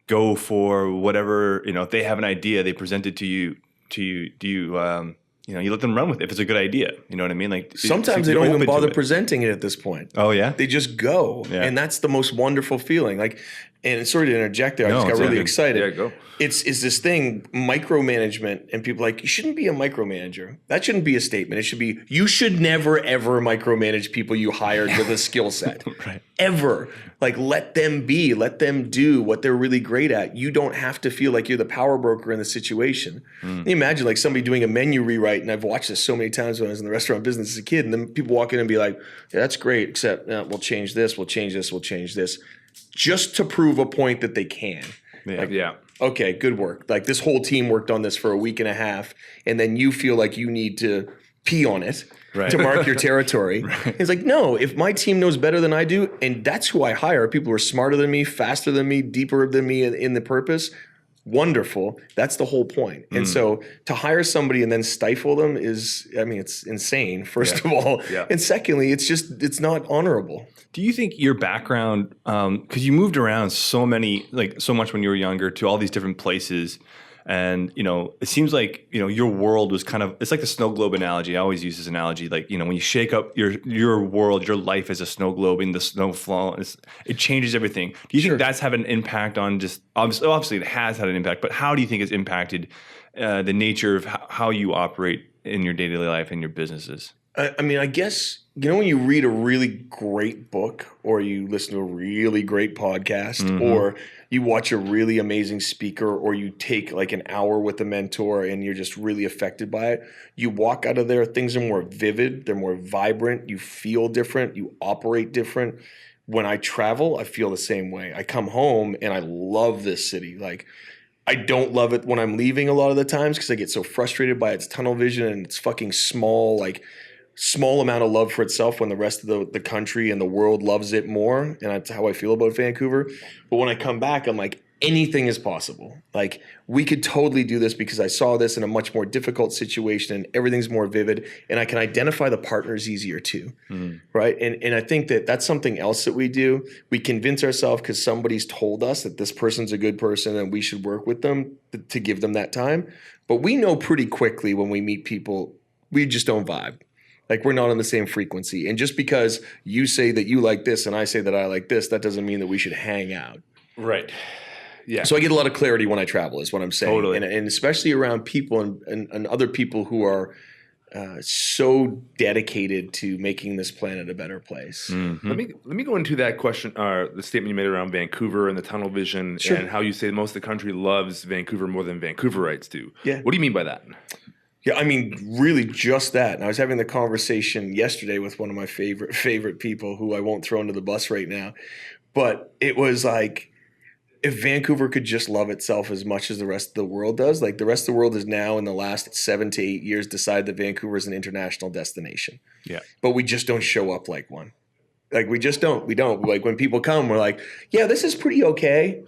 go for whatever, you know, if they have an idea, they present it to you, you know, you let them run with it if it's a good idea. You know what I mean? Like sometimes they don't even bother presenting it at this point. Oh yeah, they just go, and that's the most wonderful feeling. Like, and sorry to interject there, I just got really excited. Yeah, go. It's this thing, micromanagement, and people are like, you shouldn't be a micromanager. That shouldn't be a statement. It should be, you should never ever micromanage people you hired with a skill set. Right. Ever. Like let them be, let them do what they're really great at. You don't have to feel like you're the power broker in the situation. Can you imagine like somebody doing a menu rewrite, and I've watched this so many times when I was in the restaurant business as a kid, and then people walk in and be like, yeah, that's great, except we'll change this, we'll change this, we'll change this. Just to prove a point that they can. Okay, good work. Like this whole team worked on this for a week and a half, and then you feel like you need to pee on it Right. to mark your territory. It's like, no, if my team knows better than I do, and that's who I hire, people who are smarter than me, faster than me, deeper than me in the purpose, wonderful. That's the whole point. And so to hire somebody and then stifle them is, I mean, it's insane, first of all. Yeah. And secondly, it's not honorable. Do you think your background, because you moved around so much when you were younger to all these different places, and it seems like your world was it's like the snow globe analogy. I always use this analogy, like when you shake up your world, your life as a snow globe in the snow flow, it changes everything. Do you think that's had an impact on just obviously it has had an impact, but how do you think it's impacted the nature of how you operate in your daily life and your businesses? I mean, I guess, when you read a really great book or you listen to a really great podcast or you watch a really amazing speaker or you take like an hour with a mentor and you're just really affected by it, you walk out of there, things are more vivid, they're more vibrant, you feel different, you operate different. When I travel, I feel the same way. I come home and I love this city. Like, I don't love it when I'm leaving a lot of the times because I get so frustrated by its tunnel vision and its fucking small amount of love for itself when the rest of the country and the world loves it more. And that's how I feel about Vancouver. But when I come back, I'm like, anything is possible. Like, we could totally do this because I saw this in a much more difficult situation and everything's more vivid and I can identify the partners easier too. Right. And I think that that's something else that we do. We convince ourselves because somebody's told us that this person's a good person and we should work with them to give them that time. But we know pretty quickly when we meet people, we just don't vibe. Like, we're not on the same frequency. And just because you say that you like this and I say that I like this, that doesn't mean that we should hang out. Right. Yeah. So I get a lot of clarity when I travel is what I'm saying. Totally. And especially around people and other people who are so dedicated to making this planet a better place. Let me go into that question, the statement you made around Vancouver and the tunnel vision and how you say most of the country loves Vancouver more than Vancouverites do. Yeah. What do you mean by that? Yeah, I mean, really just that. And I was having the conversation yesterday with one of my favorite people who I won't throw under the bus right now. But it was like, if Vancouver could just love itself as much as the rest of the world does, like the rest of the world has now in the last 7 to 8 years decided that Vancouver is an international destination. Yeah. But we just don't show up like one. Like, we just don't. We don't. Like, when people come, we're like, yeah, this is pretty okay.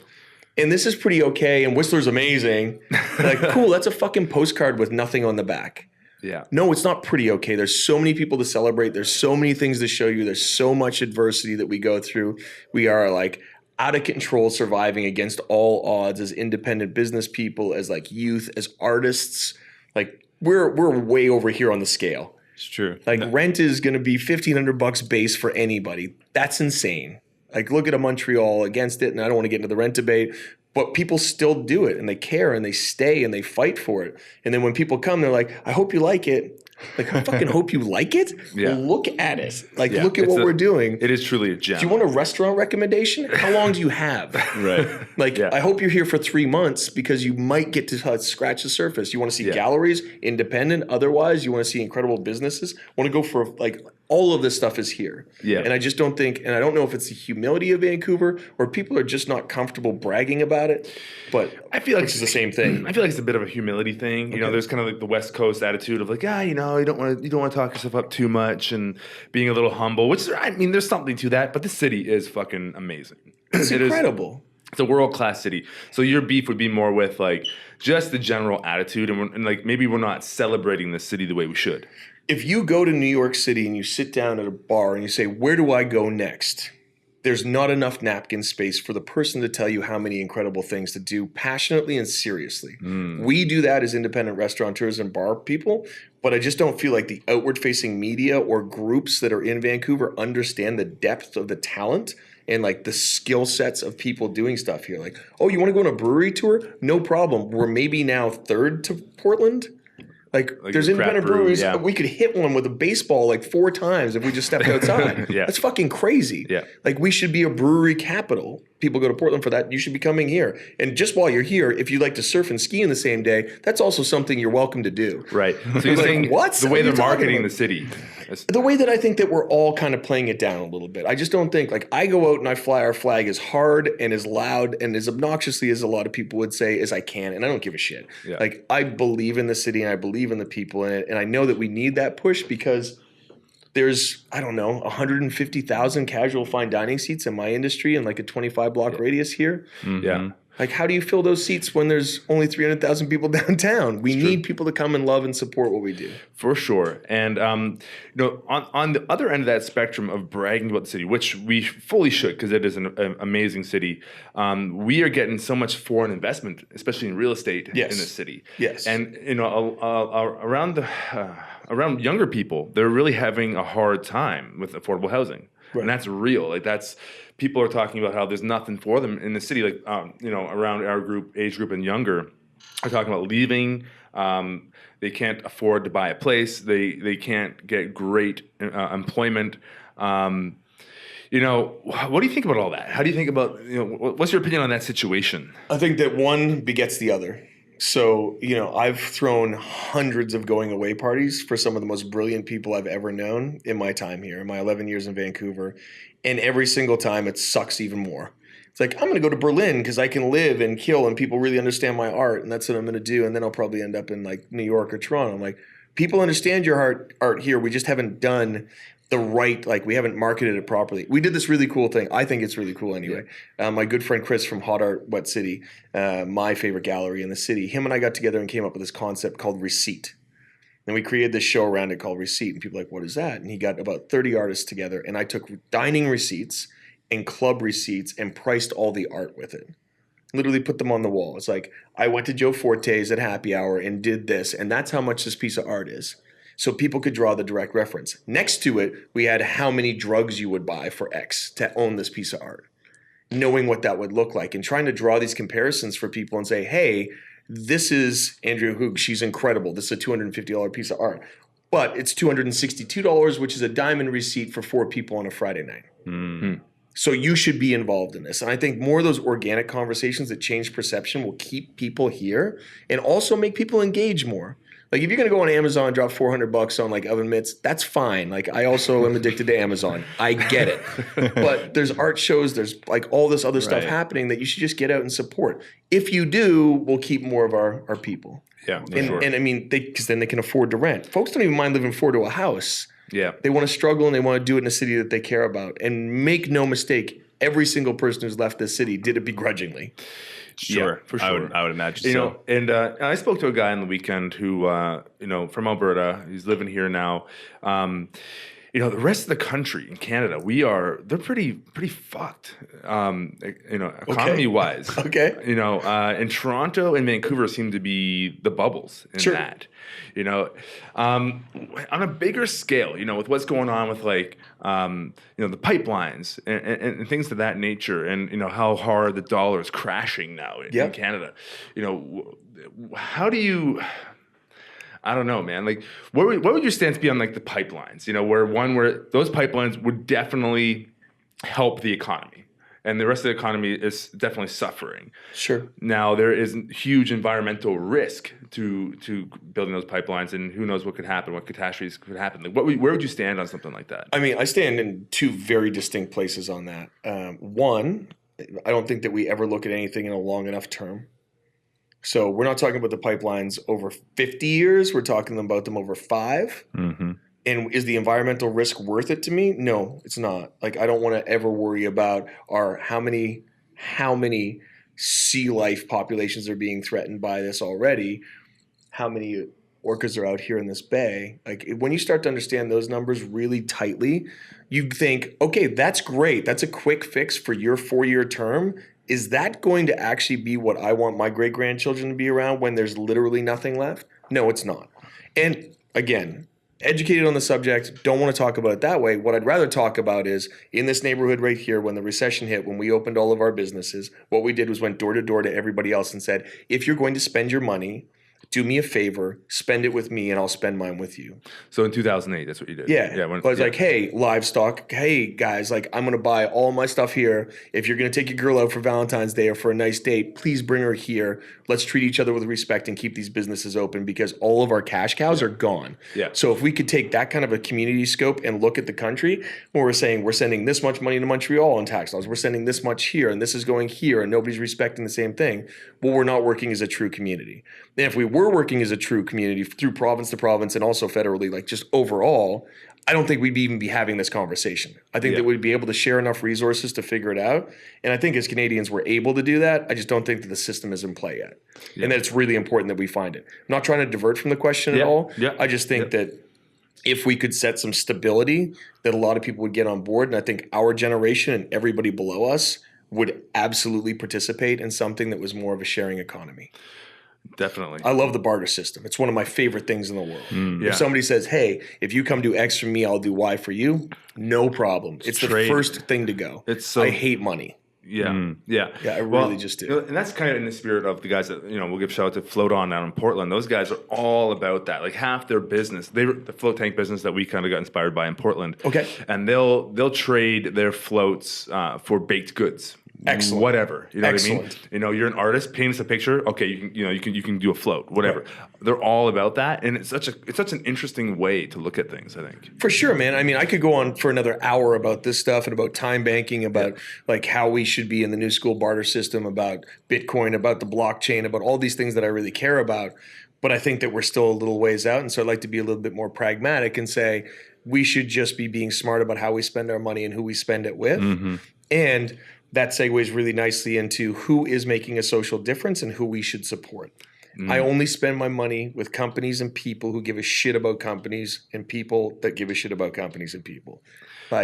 And this is pretty okay, and Whistler's amazing. Like, cool, that's a fucking postcard with nothing on the back. Yeah. No, it's not pretty okay. There's so many people to celebrate. There's so many things to show you. There's so much adversity that we go through. We are like out of control, surviving against all odds as independent business people, as like youth, as artists. Like, we're way over here on the scale. It's true. Like, rent is going to be $1,500 base for anybody. That's insane. Like, look at a Montreal against it, and I don't want to get into the rent debate, but people still do it, and they care, and they stay, and they fight for it. And then when people come, they're like, I hope you like it. Like, I fucking hope you like it? Yeah. Well, look at it. Like, Yeah. look at what we're doing. It is truly a gem. Do you want a restaurant recommendation? How long do you have? Right. Like, Yeah. I hope you're here for 3 months because you might get to scratch the surface. You want to see galleries, independent. Otherwise, you want to see incredible businesses. Want to go for, like, all of this stuff is here. Yeah. And I just don't think, and I don't know if it's the humility of Vancouver or people are just not comfortable bragging about it, but I feel like it's the same thing. I feel like it's a bit of a humility thing. You know, there's kind of like the West Coast attitude of like, you don't want to talk yourself up too much and being a little humble, which, I mean, there's something to that, but this city is fucking amazing. It's incredible. It's a world-class city. So your beef would be more with like just the general attitude and like maybe we're not celebrating the city the way we should. If you go to New York City and you sit down at a bar and you say, where do I go next? There's not enough napkin space for the person to tell you how many incredible things to do passionately and seriously. We do that as independent restaurateurs and bar people, but I just don't feel like the outward-facing media or groups that are in Vancouver understand the depth of the talent and like the skill sets of people doing stuff here. Like, oh, you want to go on a brewery tour? No problem. We're maybe now third to Portland. Like there's independent breweries. Yeah. We could hit one with a baseball like 4 times if we just stepped outside. Yeah. That's fucking crazy. Yeah. Like we should be a brewery capital. people go to Portland for that. You should be coming here. And just while you're here, if you like to surf and ski in the same day, that's also something you're welcome to do. Right. So you're saying what? the way they're What are you talking marketing about? the city. The way that I think that we're all kind of playing it down a little bit. I just don't think, like, I go out and I fly our flag as hard and as loud and as obnoxiously as a lot of people would say as I can, and I don't give a shit. Yeah. Like, I believe in the city and I believe in the people in it, and I know that we need that push because there's, I don't know, 150,000 casual fine dining seats in my industry in like a 25 block radius here. Yeah. Like, how do you fill those seats when there's only 300,000 people downtown? We need people to come and love and support what we do. For sure. And, you know, on the other end of that spectrum of bragging about the city, which we fully should because it is an amazing city, we are getting so much foreign investment, especially in real estate in the city. Yes. And, you know, around younger people, they're really having a hard time with affordable housing. Right. And that's real. Like people are talking about how there's nothing for them in the city. Like, you know, around our age group and younger are talking about leaving. They can't afford to buy a place. They can't get great employment. You know, what do you think about all that? How do you think about, you know, what's your opinion on that situation? I think that one begets the other. So, you know, I've thrown hundreds of going away parties for some of the most brilliant people I've ever known in my time here, in my 11 years in Vancouver. And every single time it sucks even more. It's like, I'm going to go to Berlin because I can live and kill and people really understand my art and that's what I'm going to do. And then I'll probably end up in like New York or Toronto. I'm like, people understand your art here. We just haven't done the right, like we haven't marketed it properly. We did this really cool thing. I think it's really cool anyway. Yeah. My good friend Chris from Hot Art Wet City, my favorite gallery in the city, him and I got together and came up with this concept called Receipt. And we created this show around it called Receipt. And people were like, what is that? And he got about 30 artists together. And I took dining receipts and club receipts and priced all the art with it. Literally put them on the wall. It's like, I went to Joe Forte's at happy hour and did this. And that's how much this piece of art is. So people could draw the direct reference. Next to it, we had how many drugs you would buy for X to own this piece of art. Knowing what that would look like and trying to draw these comparisons for people and say, hey, this is Andrea Hoog. She's incredible. This is a $250 piece of art. But it's $262, which is a diamond receipt for 4 people on a Friday night. Mm-hmm. So you should be involved in this. And I think more of those organic conversations that change perception will keep people here and also make people engage more. Like if you're going to go on Amazon and drop $400 on like oven mitts, that's fine. Like I also am addicted to Amazon. I get it. But there's art shows, there's like all this other stuff happening that you should just get out and support. If you do, we'll keep more of our people. Yeah, and I mean, because then they can afford to rent. Folks don't even mind living 4 to a house. Yeah. They want to struggle and they want to do it in a city that they care about. And make no mistake, every single person who's left this city did it begrudgingly. Sure, yeah, for sure. I would imagine you so. Know, and I spoke to a guy on the weekend who, you know, from Alberta. He's living here now. You know, the rest of the country in Canada, they're pretty fucked. You know, economy wise. Okay. You know, and Toronto and Vancouver seem to be the bubbles in that. You know, on a bigger scale, you know, with what's going on with like, you know, the pipelines and things of that nature, and you know how hard the dollar is crashing now in Canada. You know, how do you? I don't know, man. Like, what would your stance be on like the pipelines? You know, where those pipelines would definitely help the economy, and the rest of the economy is definitely suffering. Sure. Now there is huge environmental risk to building those pipelines, and who knows what could happen, what catastrophes could happen. Like, where would you stand on something like that? I mean, I stand in 2 very distinct places on that. One, I don't think that we ever look at anything in a long enough term. So we're not talking about the pipelines over 50 years. We're talking about them over 5. Mm-hmm. And is the environmental risk worth it to me? No, it's not. Like I don't want to ever worry about how many sea life populations are being threatened by this already. How many orcas are out here in this bay? Like when you start to understand those numbers really tightly, you think, okay, that's great. That's a quick fix for your 4-year term. Is that going to actually be what I want my great-grandchildren to be around when there's literally nothing left? No, it's not. And again, educated on the subject, don't want to talk about it that way. What I'd rather talk about is in this neighborhood right here, when the recession hit, when we opened all of our businesses, what we did was went door to door to everybody else and said, if you're going to spend your money do me a favor, spend it with me, and I'll spend mine with you. So in 2008, that's what you did. Yeah. When, I was like, hey, livestock, hey, guys, like, I'm going to buy all my stuff here. If you're going to take your girl out for Valentine's Day or for a nice date, please bring her here. Let's treat each other with respect and keep these businesses open, because all of our cash cows are gone. Yeah. So if we could take that kind of a community scope and look at the country, where we're saying we're sending this much money to Montreal in tax laws, we're sending this much here, and this is going here, and nobody's respecting the same thing, well, we're not working as a true community. And if we were working as a true community through province to province and also federally, like just overall, I don't think we'd even be having this conversation. I think that we'd be able to share enough resources to figure it out. And I think as Canadians, we're able to do that. I just don't think that the system is in play yet. And that it's really important that we find it. I'm not trying to divert from the question at all. I just think that if we could set some stability, that a lot of people would get on board. And I think our generation and everybody below us would absolutely participate in something that was more of a sharing economy. Definitely. I love the barter system. It's one of my favorite things in the world. If somebody says, hey, if you come do X for me, I'll do Y for you, no problem. It's the first thing to go. I hate money. Yeah. I really just do. And that's kind of in the spirit of the guys that, we'll give shout out to Float On down in Portland. Those guys are all about that. Like half their business, the float tank business that we kind of got inspired by in Portland. Okay. And they'll trade their floats for baked goods. Excellent. Whatever. You know Excellent. what I mean? You're an artist, paint us a picture. Okay, you can do a float, whatever. Right. They're all about that. And it's such an interesting way to look at things, I think. For sure, man. I mean, I could go on for another hour about this stuff and about time banking, about like how we should be in the new school barter system, about Bitcoin, about the blockchain, about all these things that I really care about. But I think that we're still a little ways out. And so I'd like to be a little bit more pragmatic and say we should just be being smart about how we spend our money and who we spend it with. And that segues really nicely into who is making a social difference and who we should support. I only spend my money with companies and people who give a shit about companies and people that give a shit about companies and people. So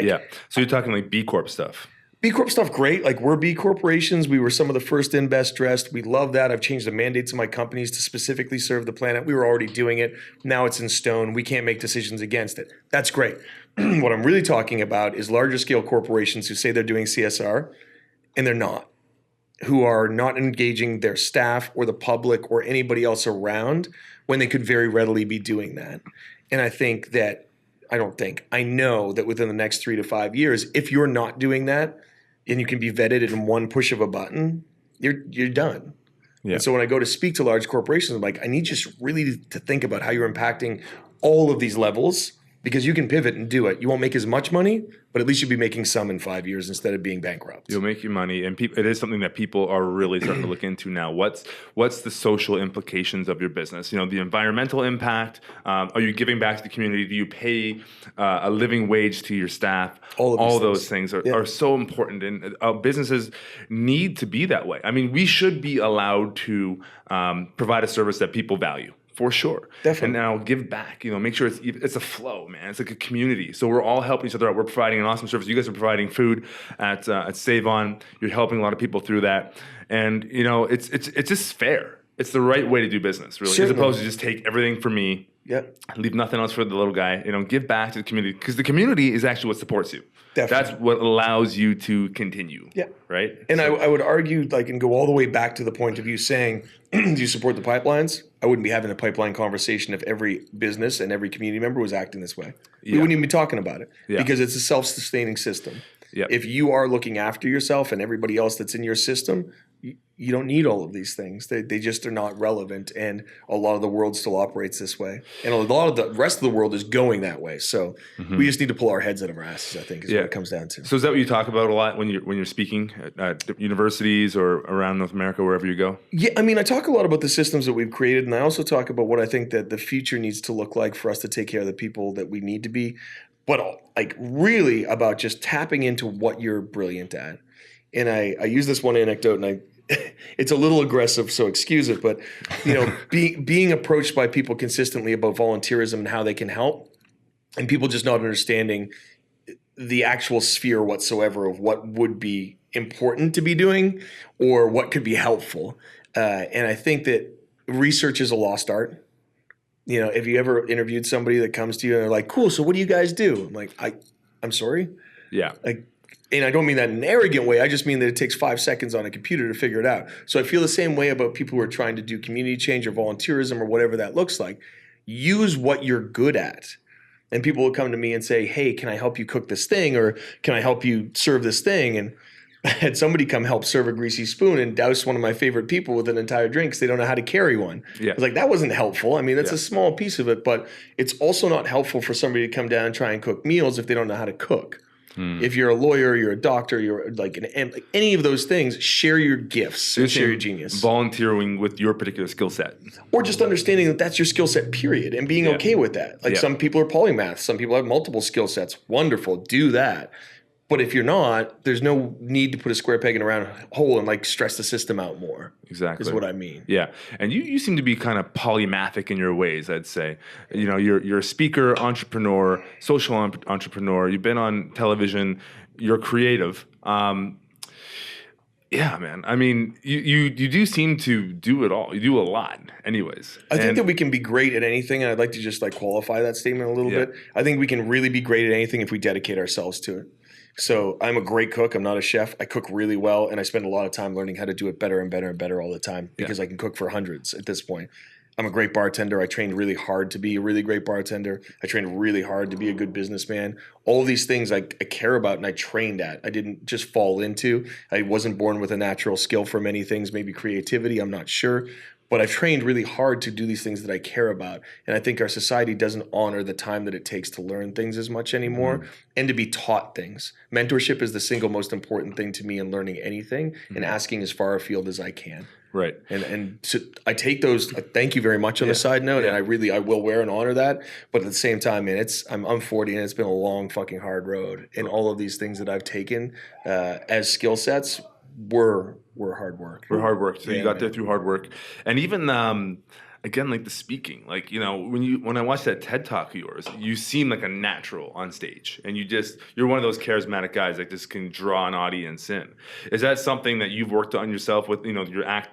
you're talking like B Corp stuff. B Corp stuff, great. Like we're B corporations. We were some of the first in, best dressed. We love that. I've changed the mandates of my companies to specifically serve the planet. We were already doing it. Now it's in stone. We can't make decisions against it. That's great. What I'm really talking about is larger scale corporations who say they're doing CSR and they're not, who are not engaging their staff or the public or anybody else around when they could very readily be doing that. And I know that within the next 3 to 5 years, if you're not doing that and you can be vetted in one push of a button, you're done. Yeah. And so when I go to speak to large corporations, I'm like, I need just really to think about how you're impacting all of these levels, because you can pivot and do it. You won't make as much money, but at least you'll be making some in 5 years instead of being bankrupt. You'll make your money, and it is something that people are really starting to look into now. What's the social implications of your business? The environmental impact. Are you giving back to the community? Do you pay a living wage to your staff? All those things are so important, and businesses need to be that way. I mean, we should be allowed to provide a service that people value. For sure. Definitely. And now give back, make sure it's a flow, man. It's like a community. So we're all helping each other out. We're providing an awesome service. You guys are providing food at Save On. You're helping a lot of people through that. And, it's just fair. It's the right way to do business, really. Certainly. As opposed to just take everything for me, leave nothing else for the little guy, give back to the community. Because the community is actually what supports you. Definitely. That's what allows you to continue. Yeah. Right? And I would argue, and go all the way back to the point of you saying, do you support the pipelines? I wouldn't be having a pipeline conversation if every business and every community member was acting this way. We wouldn't even be talking about it because it's a self-sustaining system. If you are looking after yourself and everybody else that's in your system, you don't need all of these things. They just are not relevant. And a lot of the world still operates this way. And a lot of the rest of the world is going that way. So we just need to pull our heads out of our asses, I think, is what it comes down to. So is that what you talk about a lot when you're speaking at universities or around North America, wherever you go? Yeah, I mean, I talk a lot about the systems that we've created. And I also talk about what I think that the future needs to look like for us to take care of the people that we need to be. But really about just tapping into what you're brilliant at. And I use this one anecdote, and it's a little aggressive, so excuse it. But being approached by people consistently about volunteerism and how they can help, and people just not understanding the actual sphere whatsoever of what would be important to be doing or what could be helpful. And I think that research is a lost art. If you ever interviewed somebody that comes to you and they're like, cool, so what do you guys do? I'm like, I'm sorry? Yeah. And I don't mean that in an arrogant way. I just mean that it takes 5 seconds on a computer to figure it out. So I feel the same way about people who are trying to do community change or volunteerism or whatever that looks like. Use what you're good at. And people will come to me and say, hey, can I help you cook this thing? Or can I help you serve this thing? And I had somebody come help serve a greasy spoon and douse one of my favorite people with an entire drink because they don't know how to carry one. Yeah. I was like, that wasn't helpful. I mean, that's a small piece of it, but it's also not helpful for somebody to come down and try and cook meals if they don't know how to cook. If you're a lawyer, you're a doctor, you're like any of those things, share your gifts, and share your genius. Volunteering with your particular skill set. Or just understanding that that's your skill set, period, and being okay with that. Like some people are polymaths, some people have multiple skill sets. Wonderful, do that. But if you're not, there's no need to put a square peg in a round hole and like stress the system out more. Exactly. Is what I mean. Yeah. And you seem to be kind of polymathic in your ways, I'd say. You know, you're a speaker, entrepreneur, social entrepreneur. You've been on television. You're creative. Yeah, man. I mean, you do seem to do it all. You do a lot anyways. I think that we can be great at anything, and I'd like to just like qualify that statement a little bit. I think we can really be great at anything if we dedicate ourselves to it. So I'm a great cook. I'm not a chef. I cook really well, and I spend a lot of time learning how to do it better and better and better all the time because I can cook for hundreds at this point. I'm a great bartender. I trained really hard to be a really great bartender. I trained really hard to be a good businessman. All of these things I care about and I trained at. I didn't just fall into. I wasn't born with a natural skill for many things, maybe creativity, I'm not sure. But I've trained really hard to do these things that I care about. And I think our society doesn't honor the time that it takes to learn things as much anymore and to be taught things. Mentorship is the single most important thing to me in learning anything and asking as far afield as I can. Right. And so I take those, thank you very much on a side note, and I will wear and honor that. But at the same time, man, I'm 40 and it's been a long fucking hard road. And all of these things that I've taken as skill sets were hard work. We're hard work. So you got there through hard work. And even again, like the speaking, like, you know, when I watched that TED Talk of yours, you seem like a natural on stage, and you're one of those charismatic guys that just can draw an audience in. Is that something that you've worked on yourself with, you know,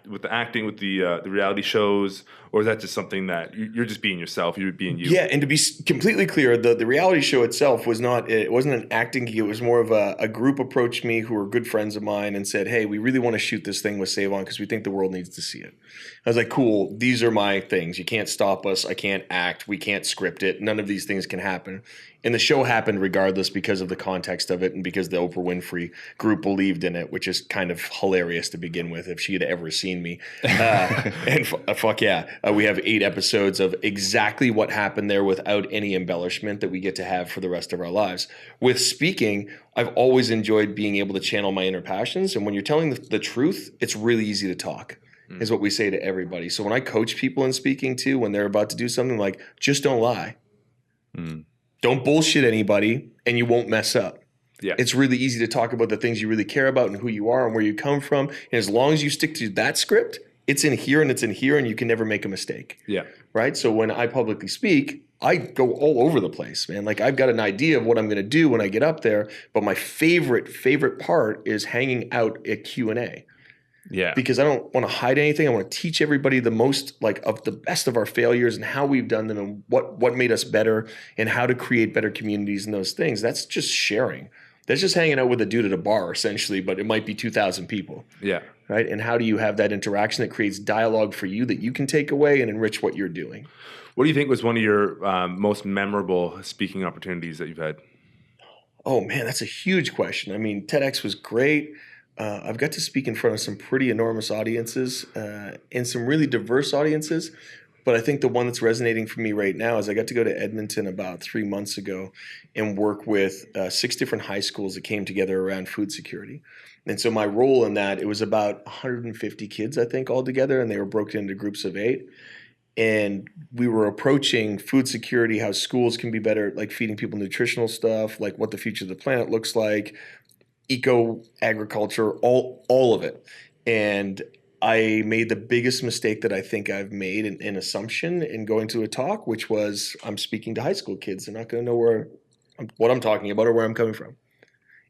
with the acting, with the reality shows, or is that just something that you're just being yourself, you're being you? Yeah, and to be completely clear, the reality show itself wasn't an acting gig. It was more of a group approached me who were good friends of mine and said, hey, we really want to shoot this thing with Save On because we think the world needs to see it. I was like, cool, these are my things. You can't stop us. I can't act. We can't script it. None of these things can happen. And the show happened regardless because of the context of it and because the Oprah Winfrey group believed in it, which is kind of hilarious to begin with if she had ever seen me. And fuck yeah. We have 8 episodes of exactly what happened there without any embellishment that we get to have for the rest of our lives. With speaking, I've always enjoyed being able to channel my inner passions. And when you're telling the truth, it's really easy to talk. Is what we say to everybody. So when I coach people in speaking too, when they're about to do something, like, just don't lie. Don't bullshit anybody and you won't mess up. Yeah. It's really easy to talk about the things you really care about and who you are and where you come from. And as long as you stick to that script, it's in here and it's in here and you can never make a mistake. Yeah. Right? So when I publicly speak, I go all over the place, man. Like, I've got an idea of what I'm going to do when I get up there, but my favorite part is hanging out at Q&A. Yeah. Because I don't want to hide anything. I want to teach everybody the most, like, of the best of our failures and how we've done them and what made us better and how to create better communities and those things. That's just sharing. That's just hanging out with a dude at a bar, essentially, but it might be 2,000 people. Yeah. Right? And how do you have that interaction that creates dialogue for you that you can take away and enrich what you're doing? What do you think was one of your most memorable speaking opportunities that you've had? Oh, man, that's a huge question. I mean, TEDx was great. I've got to speak in front of some pretty enormous audiences and some really diverse audiences. But I think the one that's resonating for me right now is I got to go to Edmonton about 3 months ago and work with 6 different high schools that came together around food security. And so my role in that, it was about 150 kids, I think, altogether, and they were broken into groups of 8. And we were approaching food security, how schools can be better, like feeding people nutritional stuff, like what the future of the planet looks like, eco agriculture, all of it. And I made the biggest mistake that I think I've made in assumption in going to a talk, which was I'm speaking to high school kids. They're not going to know what I'm talking about or where I'm coming from.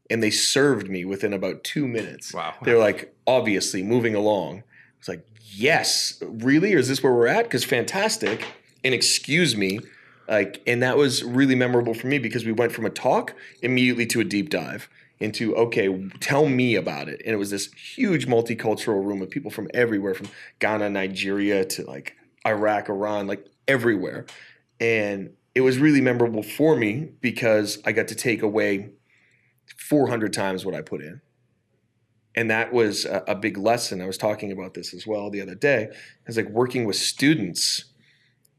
And they served me within about 2 minutes. Wow. They're like, obviously, moving along. It's like, yes, really? Or is this where we're at? Because fantastic. And excuse me. And that was really memorable for me because we went from a talk immediately to a deep dive. into, okay, tell me about it. And it was this huge multicultural room of people from everywhere, from Ghana, Nigeria to like Iraq, Iran, like everywhere. And it was really memorable for me because I got to take away 400 times what I put in. And that was a big lesson. I was talking about this as well the other day. It's like working with students,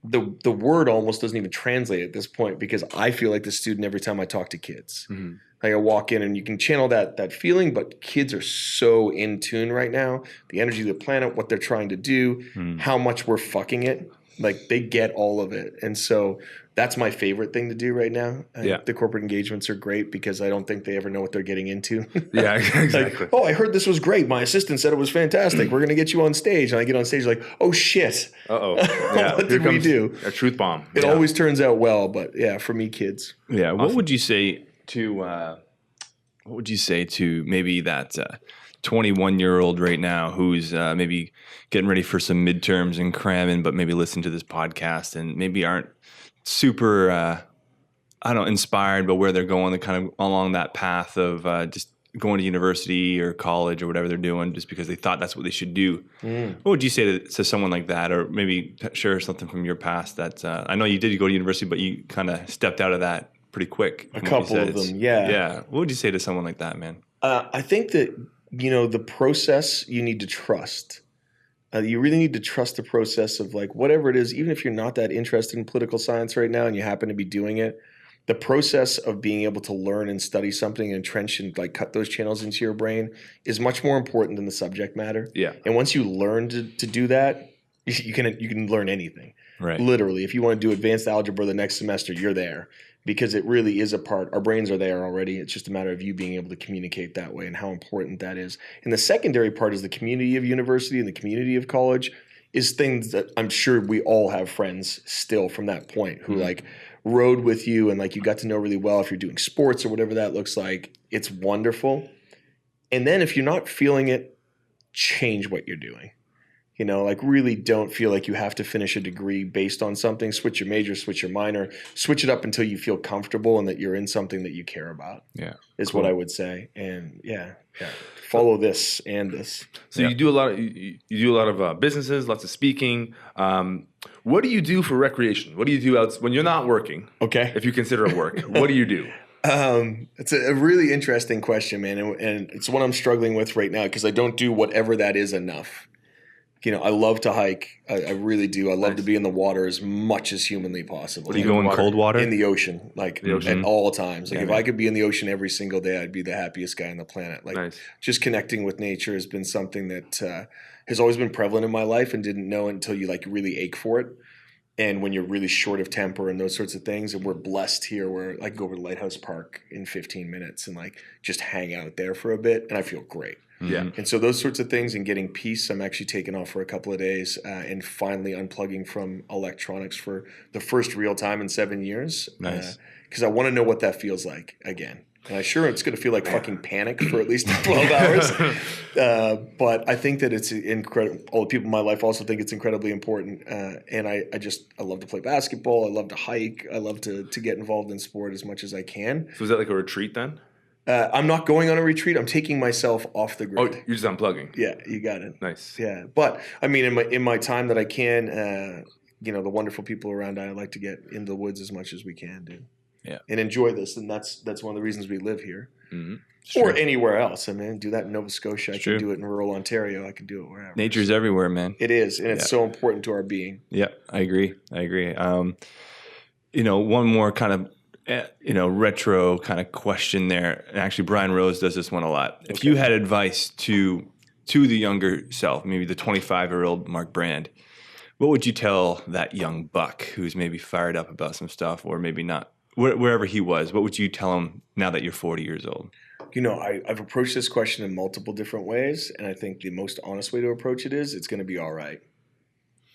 the word almost doesn't even translate at this point because I feel like the student every time I talk to kids. Mm-hmm. Like I walk in and you can channel that feeling, but kids are so in tune right now. The energy of the planet, what they're trying to do, how much we're fucking it. Like they get all of it. And so that's my favorite thing to do right now. The corporate engagements are great because I don't think they ever know what they're getting into. Yeah, exactly. Like, oh, I heard this was great. My assistant said it was fantastic. We're going to get you on stage. And I get on stage like, oh, shit. Uh-oh. Yeah. What did we do? A truth bomb. It always turns out well. But yeah, for me, kids. Yeah. What would you say to maybe that 21-year-old right now who's maybe getting ready for some midterms and cramming, but maybe listen to this podcast and maybe aren't super, inspired by where they're going, they're kind of along that path of just going to university or college or whatever they're doing just because they thought that's what they should do. What would you say to someone like that, or maybe share something from your past that I know you did go to university, but you kind of stepped out of that pretty quick. A couple of them, yeah. Yeah. What would you say to someone like that, man? I think that, the process you need to trust. You really need to trust the process of like whatever it is, even if you're not that interested in political science right now and you happen to be doing it, the process of being able to learn and study something and entrench and like cut those channels into your brain is much more important than the subject matter. Yeah. And once you learn to do that, you can learn anything. Right. Literally, if you want to do advanced algebra the next semester, you're there. Because it really is a part. Our brains are there already. It's just a matter of you being able to communicate that way and how important that is. And the secondary part is the community of university and the community of college is things that I'm sure we all have friends still from that point who like rode with you and like you got to know really well if you're doing sports or whatever that looks like. It's wonderful. And then if you're not feeling it, change what you're doing. Like really don't feel like you have to finish a degree based on something. Switch your major, switch your minor, switch it up until you feel comfortable and that you're in something that you care about. Yeah, is cool. What I would say. And follow this and this. So you do a lot of businesses, lots of speaking. What do you do for recreation? What do you do when you're not working? Okay, if you consider it work, what do you do? It's a really interesting question, man, and it's one I'm struggling with right now because I don't do whatever that is enough. I love to hike. I really do. I love to be in the water as much as humanly possible. Do you go in cold water? In the ocean, at all times. Like if I could be in the ocean every single day, I'd be the happiest guy on the planet. Like just connecting with nature has been something that has always been prevalent in my life and didn't know until you like really ache for it. And when you're really short of temper and those sorts of things, and we're blessed here where I can go over to Lighthouse Park in 15 minutes and like just hang out there for a bit and I feel great. Yeah. And so those sorts of things and getting peace, I'm actually taking off for a couple of days and finally unplugging from electronics for the first real time in 7 years. Nice. Because I want to know what that feels like again. And I'm sure it's going to feel like fucking panic for at least 12 hours. But I think that it's incredible. All the people in my life also think it's incredibly important. And I love to play basketball. I love to hike. I love to get involved in sport as much as I can. So is that like a retreat then? I'm not going on a retreat. I'm taking myself off the grid. Oh, you're just unplugging. Yeah, you got it. Nice. Yeah, but I mean, in my time that I can, the wonderful people around, I like to get into the woods as much as we can, dude. Yeah, and enjoy this, and that's one of the reasons we live here, or anywhere else. I mean, do that in Nova Scotia. I can do it in rural Ontario. I can do it wherever. Nature's everywhere, man. It is, and it's so important to our being. Yeah, I agree. One more kind of. Retro kind of question there. And actually, Brian Rose does this one a lot. If you had advice to the younger self, maybe the 25-year-old Mark Brand, what would you tell that young buck who's maybe fired up about some stuff or maybe not, wherever he was? What would you tell him now that you're 40 years old? I've approached this question in multiple different ways, and I think the most honest way to approach it is it's going to be all right.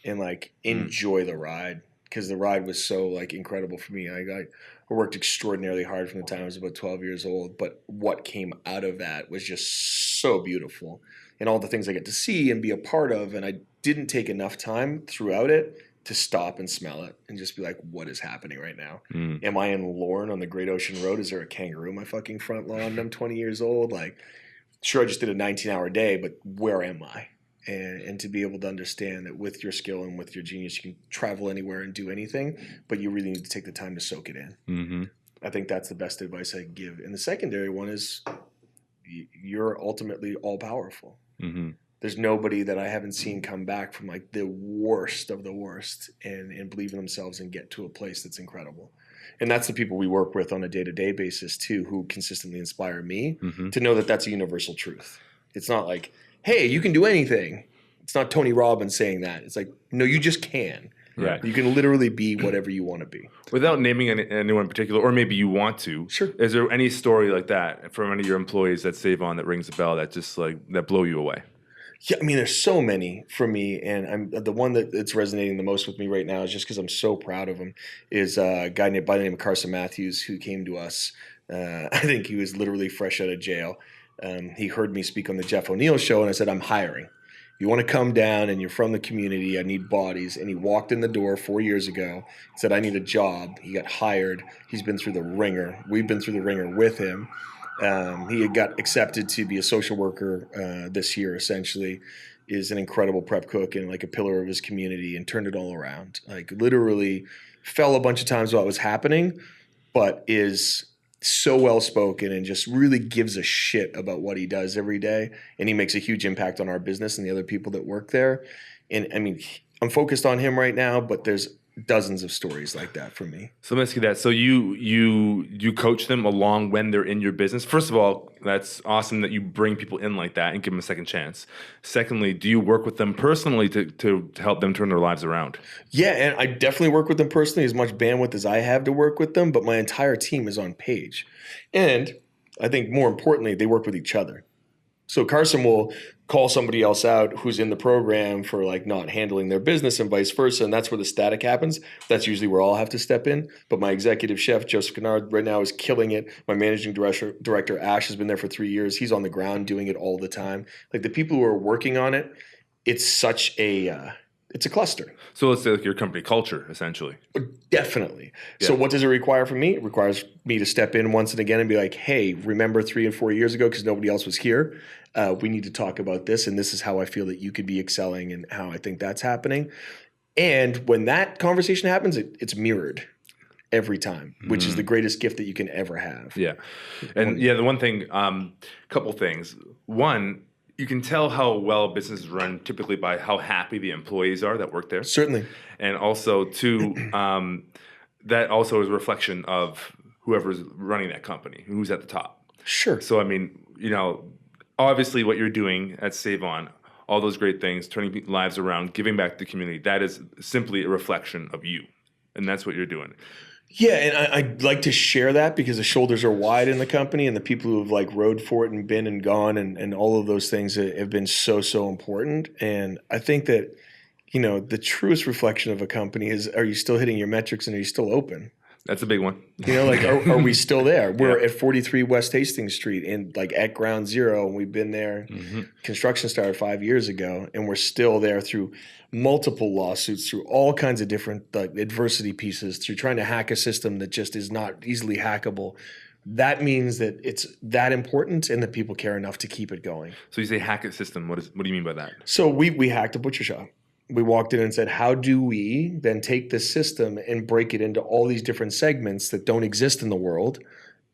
And, enjoy the ride. Because the ride was so incredible for me. I worked extraordinarily hard from the time I was about 12 years old, but what came out of that was just so beautiful, and all the things I get to see and be a part of. And I didn't take enough time throughout it to stop and smell it and just be like, what is happening right now? Am I in Lorne on the Great Ocean Road? Is there a kangaroo in my fucking front lawn? I'm 20 years old. Like, sure, I just did a 19-hour day, but where am I? And to be able to understand that with your skill and with your genius, you can travel anywhere and do anything, but you really need to take the time to soak it in. I think that's the best advice I give. And the secondary one is you're ultimately all powerful. There's nobody that I haven't seen come back from like the worst of the worst and believe in themselves and get to a place that's incredible. And that's the people we work with on a day-to-day basis too, who consistently inspire me to know that that's a universal truth. It's not like, hey, you can do anything. It's not Tony Robbins saying that. It's like, no, you just can. Right. You can literally be whatever you want to be. Without naming anyone in particular, or maybe you want to. Sure. Is there any story like that from any of your employees that Save On that rings a bell that just like that blow you away? Yeah, I mean, there's so many for me, and I'm the one that's resonating the most with me right now is just because I'm so proud of him. Is a guy by the name of Carson Matthews who came to us. I think he was literally fresh out of jail. He heard me speak on the Jeff O'Neill show, and I said, I'm hiring. You want to come down and you're from the community, I need bodies. And he walked in the door 4 years ago, said, I need a job. He got hired. He's been through the ringer. We've been through the ringer with him. He had got accepted to be a social worker this year, essentially, is an incredible prep cook and like a pillar of his community and turned it all around. Like literally fell a bunch of times while it was happening, but is so well-spoken and just really gives a shit about what he does every day. And he makes a huge impact on our business and the other people that work there. And I mean, I'm focused on him right now, but there's dozens of stories like that for me. So let me ask you that. So you coach them along when they're in your business. First of all, that's awesome that you bring people in like that and give them a second chance. Secondly, do you work with them personally to help them turn their lives around? Yeah, and I definitely work with them personally, as much bandwidth as I have to work with them, but my entire team is on page. And I think more importantly, they work with each other. So Carson will call somebody else out who's in the program for like not handling their business and vice versa. And that's where the static happens. That's usually where I'll have to step in. But my executive chef, Joseph Kennard, right now is killing it. My managing director, Ash, has been there for 3 years. He's on the ground doing it all the time. Like the people who are working on it, it's such a, it's a cluster. So let's say like your company culture, essentially. Definitely. Yeah. So what does it require from me? It requires me to step in once and again and be like, hey, remember 3 and 4 years ago because nobody else was here? We need to talk about this, and this is how I feel that you could be excelling and how I think that's happening. And when that conversation happens, it's mirrored every time, which is the greatest gift that you can ever have. Yeah. And yeah, the one thing, couple things. One, you can tell how well a business is run typically by how happy the employees are that work there. Certainly. And also, two, that also is a reflection of whoever's running that company, who's at the top. Sure. So, I mean, you know, obviously what you're doing at Save On, all those great things, turning lives around, giving back to the community, that is simply a reflection of you. And that's what you're doing. Yeah, and I'd like to share that because the shoulders are wide in the company and the people who have like rode for it and been and gone and all of those things have been so important. And I think that, you know, the truest reflection of a company is, are you still hitting your metrics and are you still open? That's a big one. You know, like, are we still there? We're at 43 West Hastings Street and like at ground zero. And we've been there. Construction started 5 years ago and we're still there through multiple lawsuits, through all kinds of different like adversity pieces, through trying to hack a system that just is not easily hackable. That means that it's that important and that people care enough to keep it going. So you say hack a system. What do you mean by that? So we hacked a butcher shop. We walked in and said, how do we then take this system and break it into all these different segments that don't exist in the world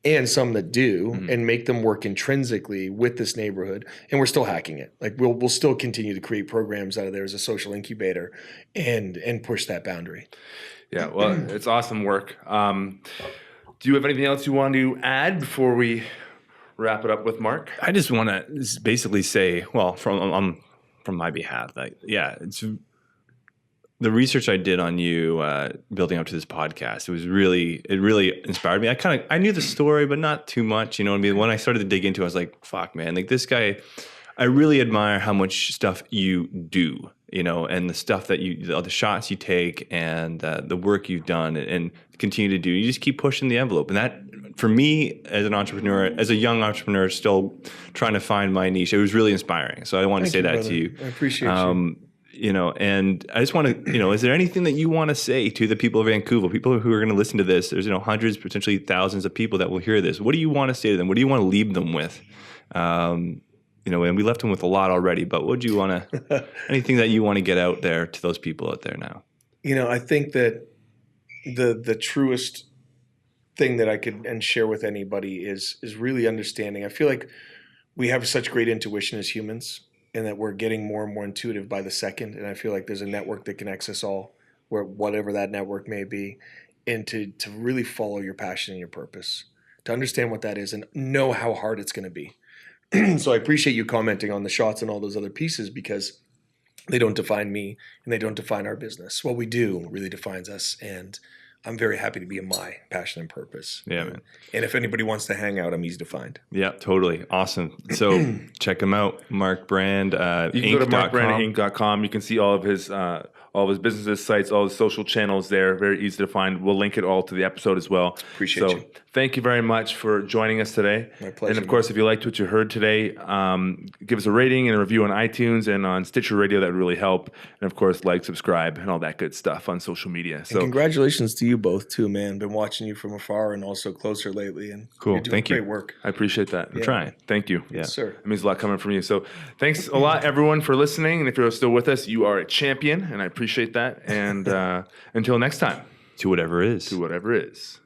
and some that do and make them work intrinsically with this neighborhood? And we're still hacking it. Like we'll still continue to create programs out of there as a social incubator and push that boundary. Yeah, well, it's awesome work. Do you have anything else you want to add before we wrap it up with Mark? I just want to basically say, well, from my behalf, like, yeah, it's the research I did on you building up to this podcast. It really inspired me. I knew the story, but not too much. You know what I mean? When I started to dig into it, I was like, fuck, man, like this guy, I really admire how much stuff you do, you know, and the stuff that the shots you take and the work you've done and continue to do. You just keep pushing the envelope. And that, for me, as an entrepreneur, as a young entrepreneur, still trying to find my niche, it was really inspiring. So I want to say that to you. I appreciate you. And I just want to, is there anything that you want to say to the people of Vancouver, people who are going to listen to this? There's, hundreds, potentially thousands of people that will hear this. What do you want to say to them? What do you want to leave them with? And we left them with a lot already, but what do you want to, anything that you want to get out there to those people out there now? I think that the truest thing that I could share with anybody is really understanding. I feel like we have such great intuition as humans, and that we're getting more and more intuitive by the second. And I feel like there's a network that connects us all, whatever that network may be, and to really follow your passion and your purpose, to understand what that is and know how hard it's going to be. So I appreciate you commenting on the shots and all those other pieces, because they don't define me and they don't define our business. What we do really defines us, and I'm very happy to be in my passion and purpose. Yeah, man. And if anybody wants to hang out, I'm easy to find. Yeah, totally. Awesome. So check him out, Mark Brand. You can go to markbrandinc.com. You can see all of his businesses, sites, all his social channels there. Very easy to find. We'll link it all to the episode as well. Appreciate you. Thank you very much for joining us today. My pleasure. And of course, if you liked what you heard today, give us a rating and a review on iTunes and on Stitcher Radio. That would really help. And of course, like, subscribe, and all that good stuff on social media. So and congratulations to you both too, man. Been watching you from afar and also closer lately. And cool. You're doing Thank great you. work. I appreciate that. I'm trying. Thank you. Yeah. Yes, sir. It means a lot coming from you. So thanks a lot, everyone, for listening. And if you're still with us, you are a champion, and I appreciate that. And until next time. To whatever is. To whatever is.